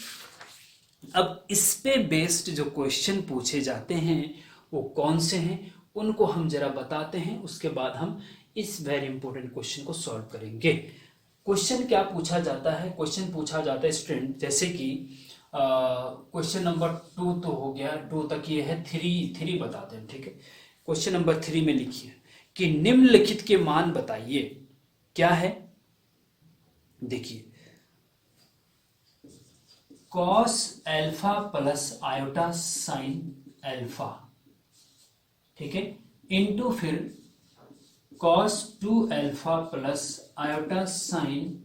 अब इस पे बेस्ड जो क्वेश्चन पूछे जाते हैं वो कौन से हैं, उनको हम जरा बताते हैं, उसके बाद हम इस वेरी इंपॉर्टेंट क्वेश्चन को सॉल्व करेंगे। क्वेश्चन क्या पूछा जाता है, क्वेश्चन पूछा जाता है स्टूडेंट, जैसे कि क्वेश्चन नंबर 2 तो हो गया, 2 तक ये है, 3 बताते हैं, ठीक है। क्वेश्चन नंबर 3 में लिखिए कि निम्नलिखित के मान बताइए। क्या है, देखिए cos alpha plus iota sine alpha, ठीक है, इंटू फिर cos 2 alpha plus iota sign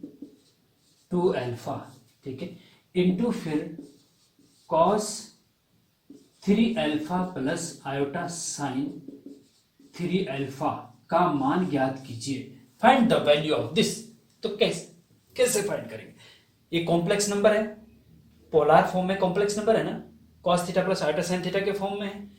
2 alpha, ठीक है, इंटू फिर cos 3 alpha plus iota sign 3 alpha का मान ज्ञात कीजिए। Find the value of this. तो कैसे फाइंड करेंगे, ये कॉम्प्लेक्स नंबर है, पोलर फॉर्म में कॉम्प्लेक्स नंबर है ना, cos theta plus iota sine theta के फॉर्म में है,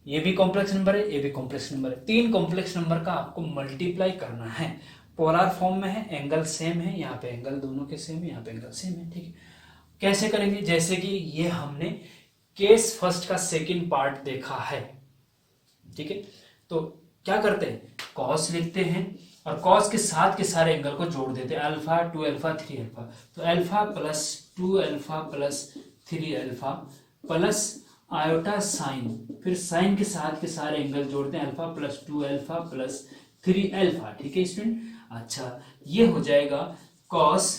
ये भी कॉम्प्लेक्स नंबर है, ये भी कॉम्प्लेक्स नंबर है। 3 कॉम्प्लेक्स नंबर का आपको मल्टीप्लाई करना है, पोलर फॉर्म में है, एंगल सेम है, यहाँ पे एंगल दोनों के सेम है, यहाँ पे एंगल सेम है, ठीक है। कैसे करेंगे, जैसे कि ये हमने केस फर्स्ट का सेकंड पार्ट देखा है, ठीक है। तो क्या करते हैं, cos लिखते हैं और cos के साथ के सारे एंगल को जोड़ देते हैं, अल्फा 2 अल्फा 3 अल्फा। तो alpha plus 2 alpha plus 3 alpha plus iota sign, फिर साइन के साथ के सारे एंगल जोड़ते हैं, alpha plus 2 alpha plus 3 alpha. ठीक है स्टूडेंट। अच्छा, ये हो जाएगा कॉस,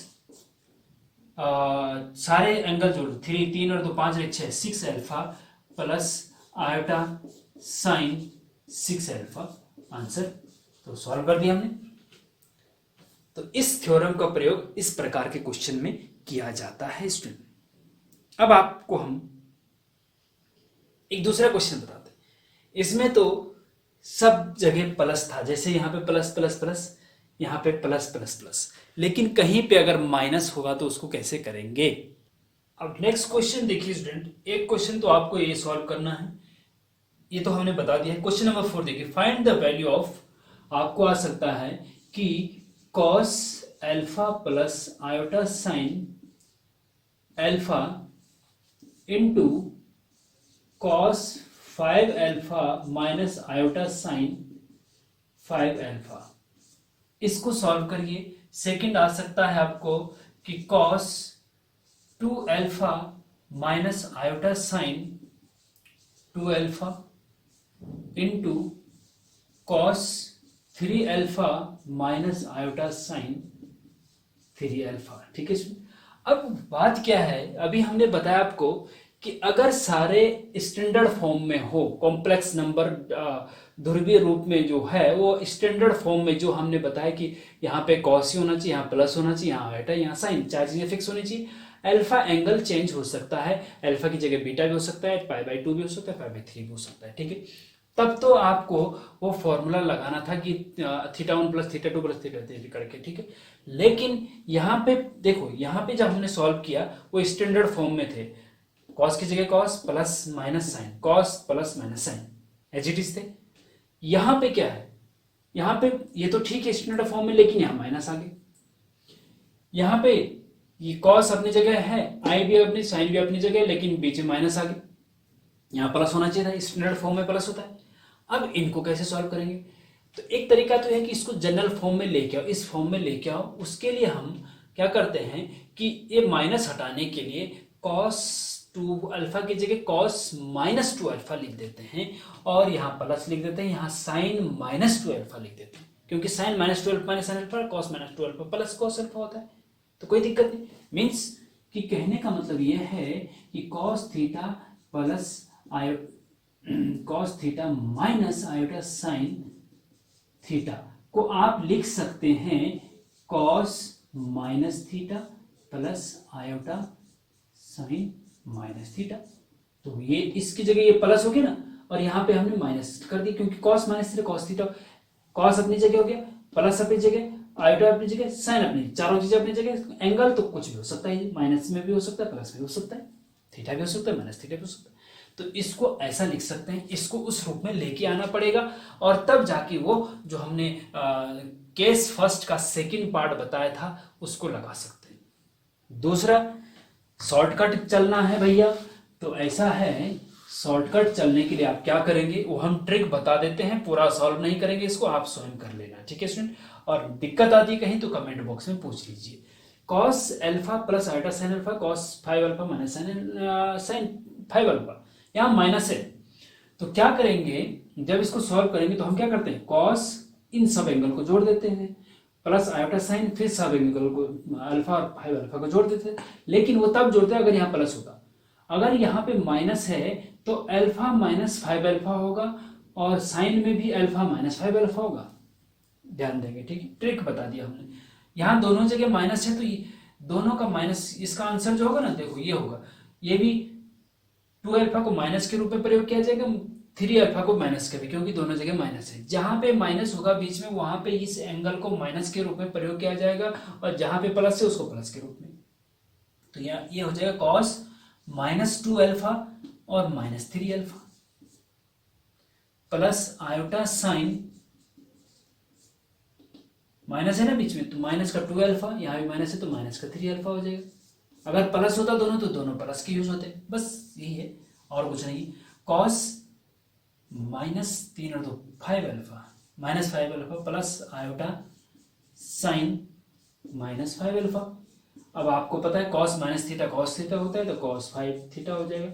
सारे एंगल जोड़ 3, 3 और 2 5 और 6, 6 alpha plus iota sign 6 alpha. Answer तो सॉल्व कर दिया हमने। तो इस थ्योरम का प्रयोग इस प्रकार के क्वेश्चन में किया जाता है स्टूडेंट। अब आपको हम एक दूसरा क्वेश्चन बताते हैं। इसमें तो सब जगह प्लस था, जैसे यहां पे प्लस प्लस प्लस, यहां पे प्लस प्लस प्लस, लेकिन कहीं पे अगर माइनस होगा तो उसको कैसे करेंगे। अब नेक्स्ट क्वेश्चन देखिए स्टूडेंट, एक क्वेश्चन तो आपको ये सॉल्व करना है, ये तो हमने बता दिया है। क्वेश्चन नंबर 4 देखिए, फाइंड द वैल्यू ऑफ, आपको आ सकता है कि cos alpha plus iota sine alpha into cos 5 alpha minus iota sine 5 alpha. इसको सॉल्व करिए। सेकंड आ सकता है आपको कि cos 2 alpha minus iota sign 2 alpha into cos 3 alpha minus iota sign 3 alpha. ठीक है। अब बात क्या है, अभी हमने बताया आपको कि अगर सारे स्टैंडर्ड फॉर्म में हो, कॉम्प्लेक्स नंबर ध्रुवीय रूप में जो है वो स्टैंडर्ड फॉर्म में, जो हमने बताया कि यहाँ पे कॉस ही होना चाहिए, यहाँ प्लस होना चाहिए, यहाँ आयोटा, यहाँ साइन, चार चीजें फिक्स होनी चाहिए। अल्फा एंगल चेंज हो सकता है, अल्फा की जगह बीटा भी हो सकता है, π/2 भी हो सकता है, π/3 भी हो सकता है। ठीक है। तब तो आपको वो फॉर्मूला लगाना था कि θ1 प्लस θ2 प्लस θ3 करके। ठीक है। लेकिन यहाँ पे देखो, यहाँ पे जब हमने सॉल्व किया वो स्टैंडर्ड फॉर्म में थे, कॉस की जगह cos plus minus sine, cos plus minus sine, as it is थे। यहां पे क्या है, यहां पे ये तो ठीक है स्टैंडर्ड फॉर्म में, लेकिन यहां माइनस आ गए। यहां पे ये कॉस अपनी जगह है, आई भी अपनी, साइन भी अपनी जगह, लेकिन बीच में माइनस आ गए। यहां प्लस होना चाहिए था, स्टैंडर्ड फॉर्म में प्लस होता है। अब इनको कैसे सॉल्व करेंगे, तो एक तरीका तो है कि इसको जनरल फॉर्म में लेके आओ, इस फॉर्म में लेके आओ। उसके लिए हम क्या करते हैं कि ये माइनस हटाने के लिए कॉस 2 अल्फा की जगह कॉस माइनस 2 अल्फा लिख देते हैं, और यहाँ प्लस लिख देते हैं, यहाँ साइन माइनस 2 अल्फा लिख देते हैं, क्योंकि sine minus 2 alpha minus sine alpha, cos minus 2 alpha plus cos alpha होता है, तो कोई दिक्कत नहीं। मीन्स कि कहने का मतलब यह है कि cos theta plus cos theta minus iota sine theta को आप लिख सकते हैं cos minus theta plus iota sign minus theta. तो ये इसकी जगह ये प्लस हो गया ना, और यहां पे हमने माइनस कर दी, क्योंकि cos minus theta cos theta, cos अपनी जगह हो गया, प्लस अपनी जगह, आयोटा अपनी जगह, साइन अपनी, चारों चीजें अपनी जगह। एंगल तो कुछ भी हो सकता है, माइनस में भी हो सकता है, प्लस में भी हो सकता है, थीटा भी हो सकता है, माइनस थीटा भी हो सकता है। तो इसको ऐसा लिख सकते हैं, इसको उस रूप में लेके आना पड़ेगा, और तब जाके वो जो हमने केस फर्स्ट का सेकंड पार्ट बताया था उसको लगा सकते हैं। दूसरा, शॉर्टकट चलना है भैया, तो ऐसा है, शॉर्टकट चलने के लिए आप क्या करेंगे वो हम ट्रिक बता देते हैं, पूरा सॉल्व नहीं करेंगे इसको, आप स्वयं कर लेना। ठीक है स्टूडेंट। और दिक्कत आती है कहीं तो कमेंट बॉक्स में पूछ लीजिए। Cos alpha plus iota sine alpha, cos 5 alpha minus sine 5 alpha, यहां माइनस है, तो क्या करेंगे, जब इसको सॉल्व करेंगे तो हम क्या करते हैं, कॉस इन सब एंगल को जोड़ देते हैं, प्लस आयोटा साइन, फिर सब एंगल को अल्फा और 5 अल्फा को जोड़ देते हैं। लेकिन वो तब जोड़ते हैं अगर यहाँ प्लस होता, अगर यहाँ पे माइनस है तो अल्फा माइनस 5 अल्फा होगा, और साइन में भी अल्फा माइनस 5 अल्फा होगा, ध्यान देंगे। ठीक है, ट्रिक बता दिया हमने। यहाँ दोनों जगह माइनस है, तो दोनों का माइनस, इसका आंसर जो होगा ना, देखो ये होगा, ये भी 2 अल्फा को माइनस के रूप में प्रयोग किया जाएगा, 3 अल्फा को माइनस के भी, क्योंकि दोनों जगह माइनस है। जहां पे माइनस होगा बीच में, वहां पे इस एंगल को माइनस के रूप में प्रयोग किया जाएगा, और जहां पे प्लस है उसको प्लस के रूप में। तो ये हो जाएगा कॉस माइनस 2 अल्फा और minus 3 alpha plus iota sign, minus है ना बीच में, तो माइनस का 2 अल्फा, यहाँ भी माइनस है तो माइनस का 3 अल्फा हो जाएगा। अगर प्लस होता दोनों तो दोनों प्लस के यूज होते, बस यही है और कुछ नहीं। कॉस माइनस 3 और 2 5 alpha minus 5 alpha plus iota sign minus 5 alpha, अब आपको पता है cos minus theta cos theta होता है, तो कॉस 5 थीटा हो जाएगा,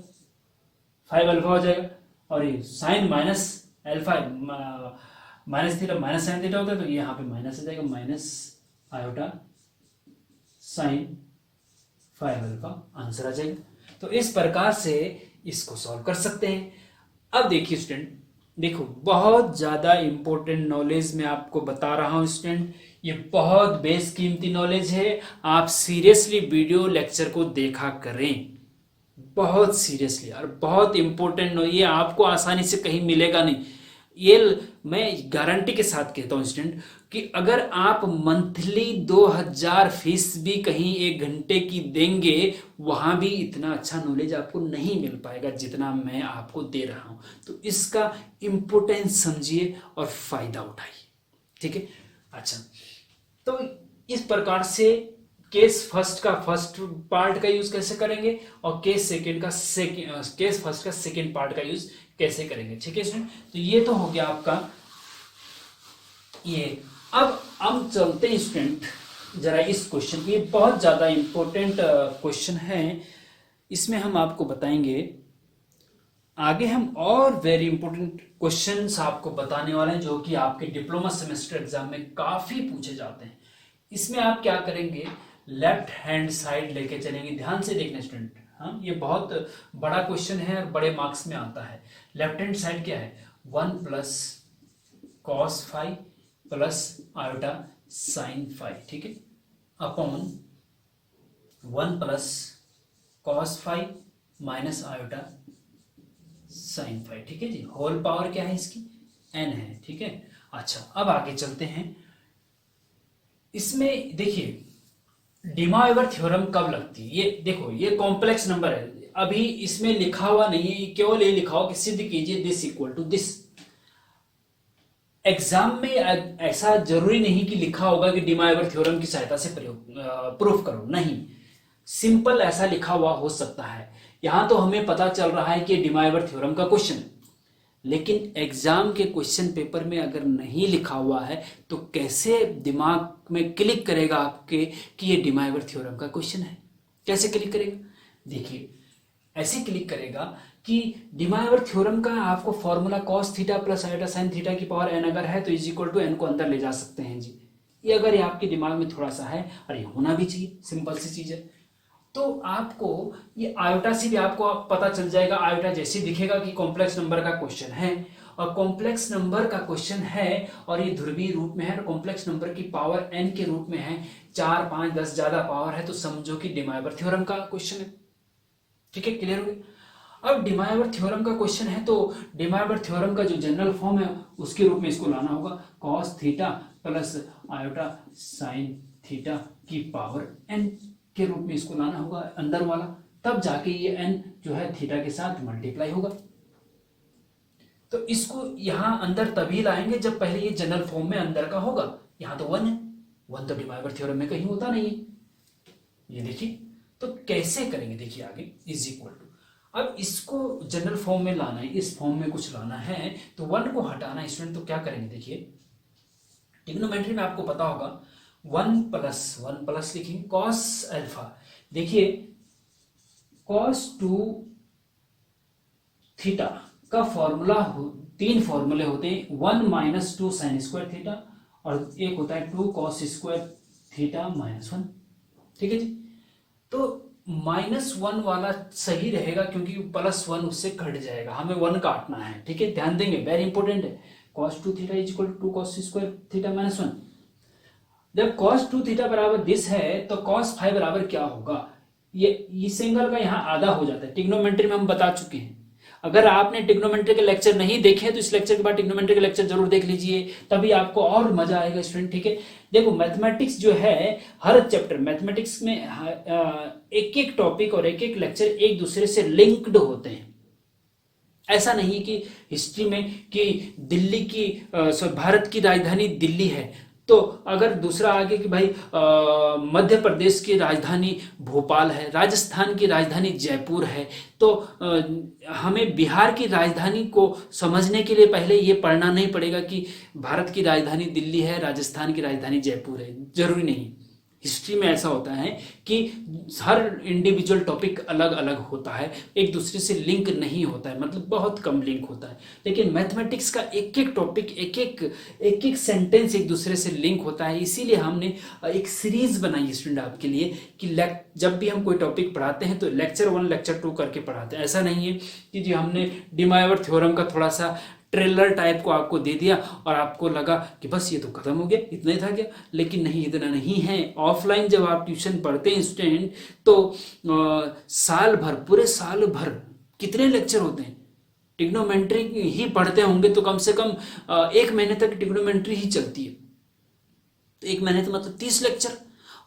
5 अल्फा हो जाएगा। और ये sine minus alpha minus theta minus sine theta होता है, तो ये यहाँ पे माइनस आ जाएगा, minus iota sine 5 alpha, answer आ जाएगा। तो इस प्रकार से इसको सॉल्व कर सकते हैं। अब देखिए स्टूडेंट, देखो बहुत ज़्यादा इंपॉर्टेंट नॉलेज मैं आपको बता रहा हूँ स्टूडेंट, ये बहुत बेशकीमती नॉलेज है। आप सीरियसली वीडियो लेक्चर को देखा करें, बहुत सीरियसली, और बहुत इंपॉर्टेंट, ये आपको आसानी से कहीं मिलेगा नहीं। ये मैं गारंटी के साथ कहता हूँ स्टूडेंट कि अगर आप मंथली 2000 फीस भी कहीं 1 घंटे की देंगे, वहां भी इतना अच्छा नॉलेज आपको नहीं मिल पाएगा जितना मैं आपको दे रहा हूं। तो इसका इंपॉर्टेंस समझिए और फायदा उठाइए, ठीक है। अच्छा, तो इस प्रकार से केस फर्स्ट का फर्स्ट पार्ट का यूज कैसे करेंगे और केस फर्स्ट का सेकेंड पार्ट का यूज कैसे करेंगे, ठीक है स्टूडेंट। तो ये तो हो गया आपका ये। अब हम चलते हैं स्टूडेंट जरा इस क्वेश्चन की, बहुत ज्यादा इंपॉर्टेंट क्वेश्चन है। इसमें हम आपको बताएंगे आगे, हम और वेरी इंपॉर्टेंट क्वेश्चंस आपको बताने वाले हैं जो कि आपके डिप्लोमा सेमेस्टर एग्जाम में काफी पूछे जाते हैं। इसमें आप क्या करेंगे, लेफ्ट हैंड साइड लेके चलेंगे, ध्यान से देखना स्टूडेंट। हाँ, ये बहुत बड़ा क्वेश्चन है और बड़े मार्क्स में आता है। लेफ्ट हैंड साइड क्या है, 1 plus cos 5 plus iota sine 5, ठीक है, upon 1 plus cos 5 minus iota sine 5, ठीक है जी। होल पावर क्या है इसकी, n है, ठीक है। अच्छा, अब आगे चलते हैं। इसमें देखिए डिमॉइवर थ्योरम कब लगती है, ये देखो, ये कॉम्प्लेक्स नंबर है, अभी इसमें लिखा हुआ नहीं है, केवल ये लिखा हो कि सिद्ध कीजिए this equal to this. Exam में ऐसा जरूरी नहीं कि लिखा होगा कि डिमॉइवर थ्योरम की सहायता से प्रूफ करो, नहीं, सिंपल ऐसा लिखा हुआ हो सकता है। यहां तो हमें पता चल रहा है कि डिमॉइवर थ्योरम का क्वेश्चन है, लेकिन एग्जाम के क्वेश्चन पेपर में अगर नहीं लिखा हुआ है तो कैसे दिमाग में क्लिक करेगा आपके कि ये डिमॉइवर थ्योरम का क्वेश्चन है, कैसे क्लिक करेगा। देखिए ऐसे क्लिक करेगा कि डिमॉइवर थ्योरम का आपको formula cos theta plus iota sine theta की पावर n अगर है तो इज इक्वल टू n को अंदर ले जा सकते हैं जी। ये अगर ये आपके दिमाग में थोड़ा सा है, और ये होना भी चाहिए, सिंपल सी चीज है। तो आपको ये आयोटा से भी आपको पता चल जाएगा, आयोटा जैसे दिखेगा कि कॉम्प्लेक्स नंबर का क्वेश्चन है, और कॉम्प्लेक्स नंबर का क्वेश्चन है और ये ध्रुवीय रूप में है, और कॉम्प्लेक्स नंबर की पावर n के रूप में है, 4 5 10 ज्यादा पावर है, तो समझो कि डिमॉइवर थ्योरम का क्वेश्चन है, ठीक है, क्लियर हो गया। अब डिमॉइवर थ्योरम का क्वेश्चन है तो डिमॉइवर थ्योरम का जो जनरल फॉर्म है उसके रूप में इसको लाना होगा, cos theta plus iota sine theta की पावर n के रूप में इसको लाना होगा अंदर वाला, तब जाके ये n जो है थीटा के साथ मल्टीप्लाई होगा। तो इसको यहां अंदर तभी लाएंगे जब पहले ये जनरल फॉर्म में अंदर का होगा। यहां तो 1 है, 1 तो डिमॉइवर थ्योरम में कहीं होता नहीं है, ये देखिए। तो कैसे करेंगे, देखिए आगे इज इक्वल टू, अब इसको जनरल फॉर्म में लाना है, इस फॉर्म में कुछ लाना है, तो 1 को हटाना है स्टूडेंट। तो क्या करेंगे, देखिए ट्रिग्नोमेट्री में आपको पता होगा 1 प्लस लिखेंगे कॉस अल्फा। देखिए कॉस 2 थीटा का फॉर्मूला 3 फॉर्मूले होते हैं, 1 माइनस 2 साइन स्क्वायर थीटा, और एक होता है 2 कॉस स्क्वायर थीटा माइनस 1, ठीक है जी। तो -1 वाला सही रहेगा क्योंकि +1 उससे कट जाएगा, हमें 1 काटना है, ठीक है, ध्यान देंगे, वेरी इंपॉर्टेंट है। cos 2 theta is equal to 2 cos square theta minus 1। जब cos 2 थीटा बराबर दिस है तो cos 5 बराबर क्या होगा, ये इस एंगल का यहाँ आधा हो जाता है, ट्रिग्नोमेट्री में हम बता चुके हैं। अगर आपने ट्रिग्नोमेट्री के लेक्चर नहीं देखे तो इस लेक्चर के बाद ट्रिग्नोमेट्री के लेक्चर जरूर देख लीजिए, तभी आपको और मजा आएगा स्टूडेंट, ठीक है। देखो मैथमेटिक्स जो है, हर चैप्टर मैथमेटिक्स में एक एक टॉपिक और एक एक लेक्चर एक दूसरे से लिंक्ड होते हैं। ऐसा नहीं कि हिस्ट्री में कि दिल्ली की भारत की राजधानी दिल्ली है तो अगर दूसरा आगे कि भाई मध्य प्रदेश की राजधानी भोपाल है, राजस्थान की राजधानी जयपुर है, तो हमें बिहार की राजधानी को समझने के लिए पहले ये पढ़ना नहीं पड़ेगा कि भारत की राजधानी दिल्ली है, राजस्थान की राजधानी जयपुर है, जरूरी नहीं। हिस्ट्री में ऐसा होता है कि हर इंडिविजुअल टॉपिक अलग अलग होता है, एक दूसरे से लिंक नहीं होता है, मतलब बहुत कम लिंक होता है। लेकिन मैथमेटिक्स का एक एक टॉपिक, एक एक सेंटेंस एक दूसरे से लिंक होता है। इसीलिए हमने एक सीरीज बनाई है स्टूडेंट आपके लिए कि जब भी हम कोई टॉपिक पढ़ाते हैं तो लेक्चर 1 लेक्चर 2 करके पढ़ाते हैं। ऐसा नहीं है कि जी हमने डिमायोवर थ्योरम का थोड़ा सा ट्रेलर टाइप को आपको दे दिया और आपको लगा कि बस ये तो खत्म हो गया, इतना ही था क्या। लेकिन नहीं, इतना नहीं है। ऑफलाइन जब आप ट्यूशन पढ़ते हैं स्टूडेंट तो साल भर, पूरे साल भर कितने लेक्चर होते हैं। ट्रिग्नोमेट्री ही पढ़ते होंगे तो कम से कम 1 महीने तक ट्रिग्नोमेट्री ही चलती है। तो 1 महीने तो मतलब 30 लेक्चर,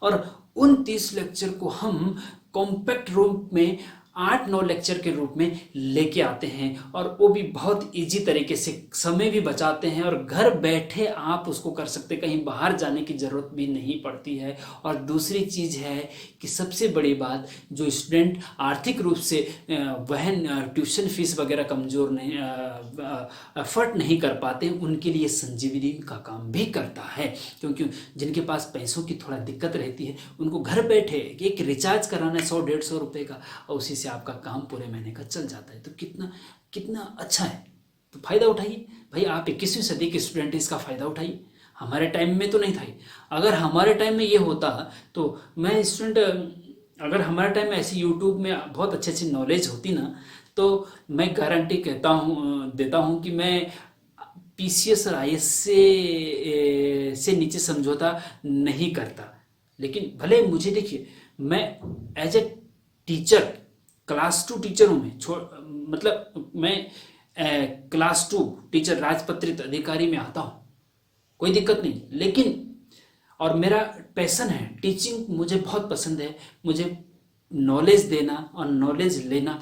और उन 30 लेक्चर को हम कॉम्पैक्ट रूप में 8-9 लेक्चर के रूप में लेके आते हैं, और वो भी बहुत इजी तरीके से, समय भी बचाते हैं और घर बैठे आप उसको कर सकते, कहीं बाहर जाने की ज़रूरत भी नहीं पड़ती है। और दूसरी चीज़ है कि सबसे बड़ी बात, जो स्टूडेंट आर्थिक रूप से वहन ट्यूशन फीस वगैरह कमज़ोर नहीं, एफर्ट नहीं कर पाते, उनके लिए संजीवनी का काम भी करता है। क्योंकि जिनके पास पैसों की थोड़ा दिक्कत रहती है, उनको घर बैठे एक रिचार्ज कराना है 100-150 रुपये का, और उसी से आपका काम पूरे महीने का चल जाता है। तो कितना कितना अच्छा है। तो फ़ायदा उठाइए भाई, आप 21वीं सदी के स्टूडेंट, इसका फ़ायदा उठाइए। हमारे टाइम में तो नहीं था। अगर हमारे टाइम में ये होता तो मैं स्टूडेंट, अगर हमारे टाइम में ऐसी यूट्यूब में बहुत अच्छी अच्छी नॉलेज होती ना, तो मैं गारंटी देता हूँ कि मैं पीसीएस और आईएएस से नीचे समझौता नहीं करता। लेकिन भले मुझे, देखिए, मैं as a teacher, class 2 teacher हूँ मैं, मतलब मैं क्लास 2 टीचर, राजपत्रित अधिकारी में आता हूँ, कोई दिक्कत नहीं। लेकिन और मेरा पैशन है टीचिंग, मुझे बहुत पसंद है। मुझे नॉलेज देना और नॉलेज लेना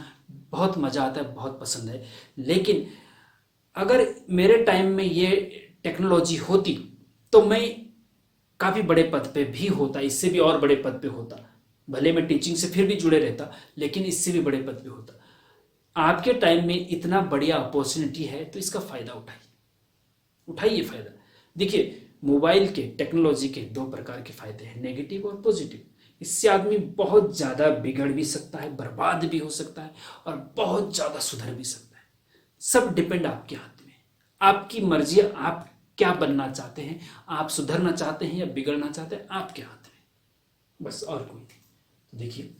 बहुत मज़ा आता है, बहुत पसंद है। लेकिन अगर मेरे टाइम में ये टेक्नोलॉजी होती तो मैं काफ़ी बड़े पद पे भी होता, इससे भी और बड़े पद पे होता। भले मैं टीचिंग से फिर भी जुड़े रहता, लेकिन इससे भी बड़े पद पे होता। आपके टाइम में इतना बढ़िया अपॉर्चुनिटी है, तो इसका फ़ायदा उठाइए फ़ायदा। देखिए, मोबाइल के, टेक्नोलॉजी के 2 प्रकार के फ़ायदे हैं, नेगेटिव और पॉजिटिव। इससे आदमी बहुत ज़्यादा बिगड़ भी सकता है, बर्बाद भी हो सकता है, और बहुत ज़्यादा सुधर भी सकता है। सब डिपेंड आपके हाथ में, आपकी मर्जी। आप क्या बनना चाहते हैं, आप सुधरना चाहते हैं या बिगड़ना चाहते हैं, आपके हाथ में, बस, और कोई नहीं। तो देखिए,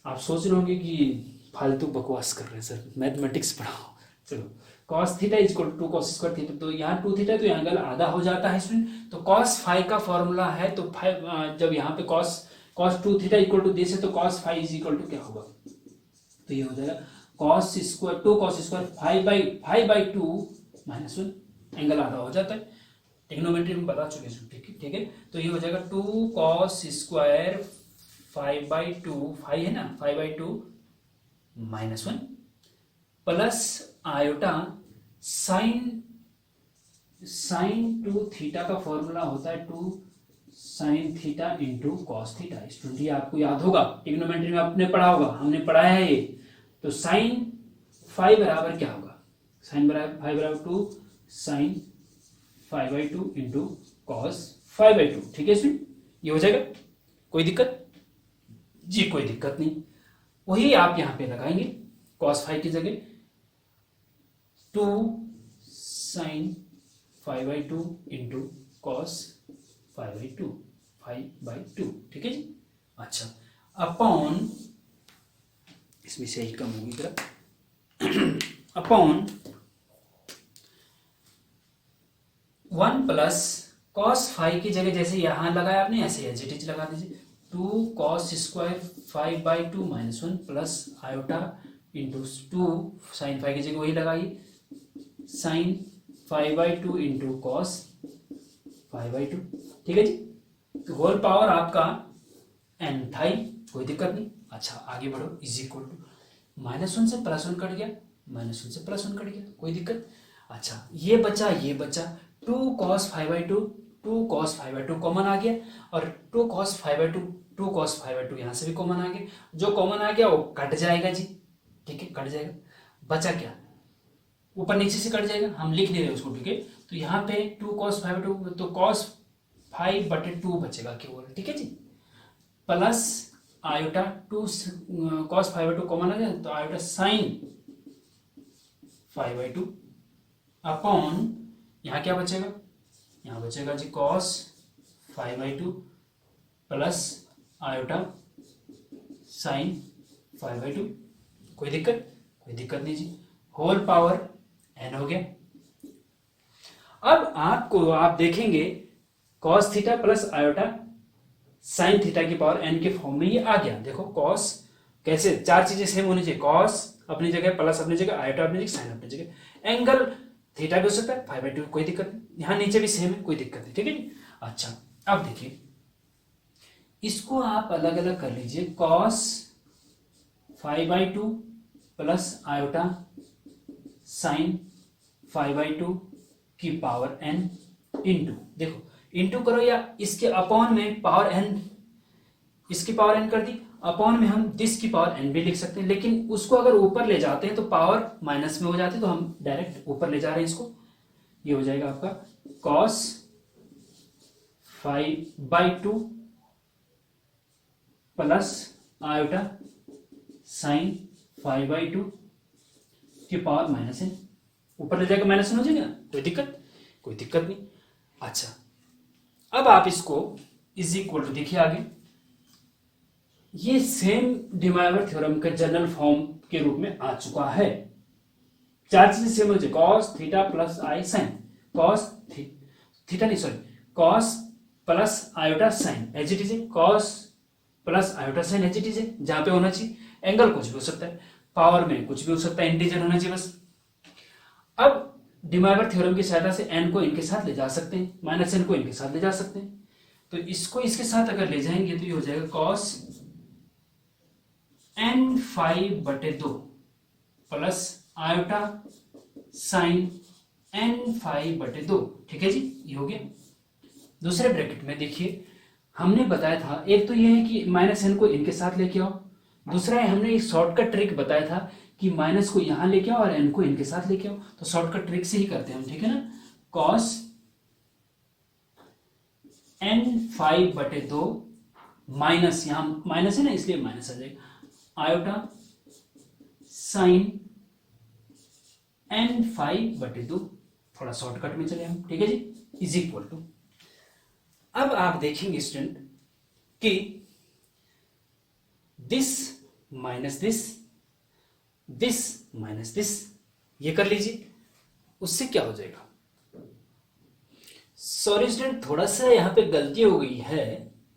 आप सोच रहे होंगे कि फालतू बकवास कर रहे हैं सर, मैथमेटिक्स पढ़ाओ। चलो, cos theta is equal to cos square theta, तो यहाँ 2 थीटा, तो यहाँ एंगल आधा हो जाता है स्टूडेंट। तो cos फाई का फॉर्मूला है, तो जब यहाँ पे cos 2 theta equal to this है, तो cos phi is equal to क्या होगा, तो ये हो जाएगा cos square 2 cos square 5/2 -1, angle आधा हो जाता है। टेक्नोमेट्री में बता चुके हैं, ठीक है। तो ये हो जाएगा 2 cos स्क्वायर 5/2, 5 है ना, 5/2 -1 प्लस आयोटा साइन 2 थीटा का फॉर्मूला होता है 2 sine theta into cos theta. Student, ये आपको याद होगा, ट्रिग्नोमेट्री में आपने पढ़ा होगा, हमने पढ़ाया है ये। तो साइन 5 बराबर क्या होगा, साइन बराबर 5 बराबर 2 साइन 5/2 इंटू कॉस 5/2, ठीक है स्टूडेंट, ये हो जाएगा। कोई दिक्कत जी, कोई दिक्कत नहीं। वही आप यहाँ पे लगाएंगे, कॉस 5 की जगह 2 साइन 5/2 इंटू कॉस 5/2, ठीक है जी। अच्छा, अपॉन, इसमें से ही कम होगी तरफ, अपॉन 1 प्लस कॉस 5 की जगह जैसे यहां लगाया आपने, ऐसे एज इट इज लगा दीजिए। 2 cos square 5/2 -1 plus iota into 2 sine 5 की जगह वही लगाइए, साइन 5/2 इंटू कॉस 5/2, ठीक है जी। तो होल पावर आपका n था ही, कोई दिक्कत नहीं। अच्छा, आगे बढ़ो, इज इक्वल टू -1 से +1 कट गया, -1 से +1 कट गया, कोई दिक्कत। अच्छा, ये बचा 2 cos 5/2 कॉमन आ गया, और 2 cos 5/2 यहाँ से भी कॉमन आ गया। जो कॉमन आ गया वो कट जाएगा जी, ठीक है, कट जाएगा। बचा क्या, ऊपर नीचे से कट जाएगा, हम लिख नहीं रहे उसको, ठीक है। तो यहाँ पे 2 cos 5/2, तो cos 5/2 बचेगा केवल, ठीक है जी, प्लस आयोटा 2 cos 5/2 कॉमन आ गया तो आयोटा साइन 5/2 अपॉन यहाँ क्या बचेगा, यहाँ बचेगा जी cos 5/2 प्लस आयोटा साइन 5/2। कोई दिक्कत, कोई दिक्कत नहीं जी, होल पावर n हो गया। अब आपको आप देखेंगे cos theta plus iota sine theta की पावर n के फॉर्म में ये आ गया। देखो cos कैसे, चार चीजें सेम होनी चाहिए, cos अपनी जगह, प्लस अपनी जगह, आयोटा अपनी जगह, साइन अपनी जगह, एंगल थीटा भी हो सकता है 5/2, कोई दिक्कत नहीं, यहाँ नीचे भी सेम है, कोई दिक्कत नहीं, ठीक है जी। अच्छा अब देखिए इसको आप अलग अलग कर लीजिए, cos 5/2 प्लस आयोटा साइन 5/2 की पावर n इंटू, देखो इंटू करो या इसके अपॉन में पावर n, इसकी पावर n कर दी, अपॉन में हम दिस की पावर n भी लिख सकते हैं, लेकिन उसको अगर ऊपर ले जाते हैं तो पावर माइनस में हो जाती है, तो हम डायरेक्ट ऊपर ले जा रहे हैं इसको। ये हो जाएगा आपका cos 5/2 प्लस आयोटा साइन 5/2 की पावर माइनस n, ऊपर ले जाकर माइनस हो जाएगा, कोई दिक्कत, कोई दिक्कत नहीं। अच्छा अब आप इसको इज इक्वल टू देखिए आगे, ये सेम डिमाइवर थ्योरम का जनरल फॉर्म के रूप में आ चुका है, चार चीजें सेम हो जाए, cos theta plus i sine, cos theta नहीं sorry cos plus iota sine as it is, cos plus iota sine as it is, जहां पे होना चाहिए एंगल कुछ भी हो सकता है, पावर में कुछ भी हो सकता है, इंटीजर होना चाहिए बस। अब डिमाइवर थ्योरम की सहायता से n को इनके साथ ले जा सकते हैं, माइनस n को इनके साथ ले जा सकते हैं, तो इसको इसके साथ अगर ले जाएंगे तो ये हो जाएगा cos n/2 plus iota sign n/2, ठीक है जी, ये हो गया। दूसरे ब्रैकेट में देखिए हमने बताया था, एक तो ये है कि माइनस n को इनके साथ लेके आओ, दूसरा है हमने एक शॉर्टकट ट्रिक बताया था कि माइनस को यहां लेके आओ और n को इनके साथ लेके आओ, तो शॉर्टकट ट्रिक से ही करते हैं हम, ठीक है ना। cos n/2 माइनस, यहां माइनस है ना इसलिए माइनस आ जाएगा, आयोटा साइन n/2, थोड़ा शॉर्टकट में चले हम, ठीक है जी, इज इक्वल टू। अब आप देखेंगे स्टूडेंट कि this minus this, this minus this, ये कर लीजिए, उससे क्या हो जाएगा, सॉरी स्टूडेंट थोड़ा सा यहां पे गलती हो गई है,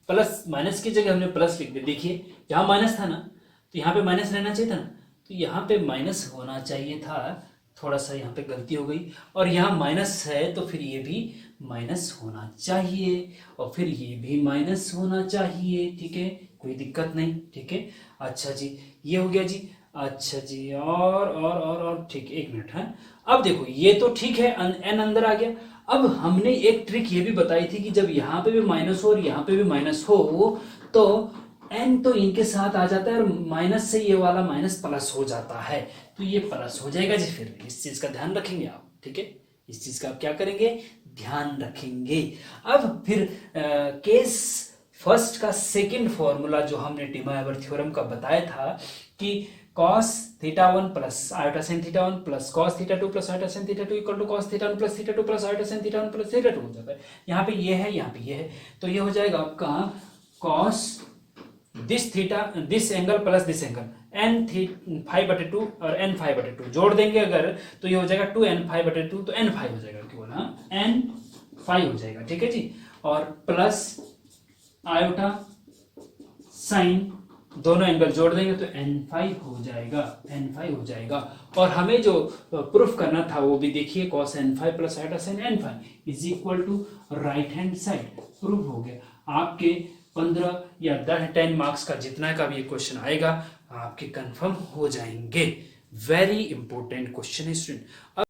प्लस माइनस की जगह हमने प्लस लिख दिया, देखिए यहां माइनस था ना तो यहां पे माइनस रहना चाहिए था ना, तो यहां पे माइनस होना चाहिए था, थोड़ा सा यहां पे गलती हो गई, और यहां माइनस है तो फिर ये भी माइनस होना चाहिए, और फिर ये भी माइनस होना चाहिए, ठीक है, कोई दिक्कत नहीं, ठीक है। अच्छा जी ये हो गया जी, अच्छा जी और ठीक है, एक मिनट है। अब देखो ये तो ठीक है, n अंदर आ गया। अब हमने एक ट्रिक ये भी बताई थी कि जब यहाँ पे भी माइनस हो और यहाँ पे भी माइनस हो तो n तो इनके साथ आ जाता है और माइनस से ये वाला माइनस प्लस हो जाता है, तो ये प्लस हो जाएगा जी, फिर इस चीज का ध्यान रखेंगे आप, ठीक है, इस चीज का आप क्या करेंगे, ध्यान रखेंगे। अब फिर केस फर्स्ट का सेकंड फॉर्मूला जो हमने डिमाइवर थ्योरम का बताया था कि cos θ1 plus iota sin θ1 plus cos θ2 plus iota sin θ2 equal to cos θ1 plus θ2 plus iota sin θ1 plus θ2 हो जाता है। यहाँ पे ये है, यहाँ पे ये है, तो ये हो जाएगा आपका cos this theta this angle plus this angle n/2 और n/2 जोड़ देंगे अगर तो ये हो जाएगा 2n/2, तो n5 हो जाएगा केवल, हाँ n5 हो जाएगा, ठीक है जी, और प्लस आयोटा साइन, दोनों एंगल जोड़ देंगे तो n5 हो जाएगा, n5 हो जाएगा। और हमें जो प्रूफ करना था वो भी देखिए, cos n5 plus iota sine n5 is equal to right hand side, proof हो गया। आपके 15 या 10 मार्क्स का जितना का भी ये क्वेश्चन आएगा आपके कंफर्म हो जाएंगे। वेरी इंपॉर्टेंट क्वेश्चन है स्टूडेंट।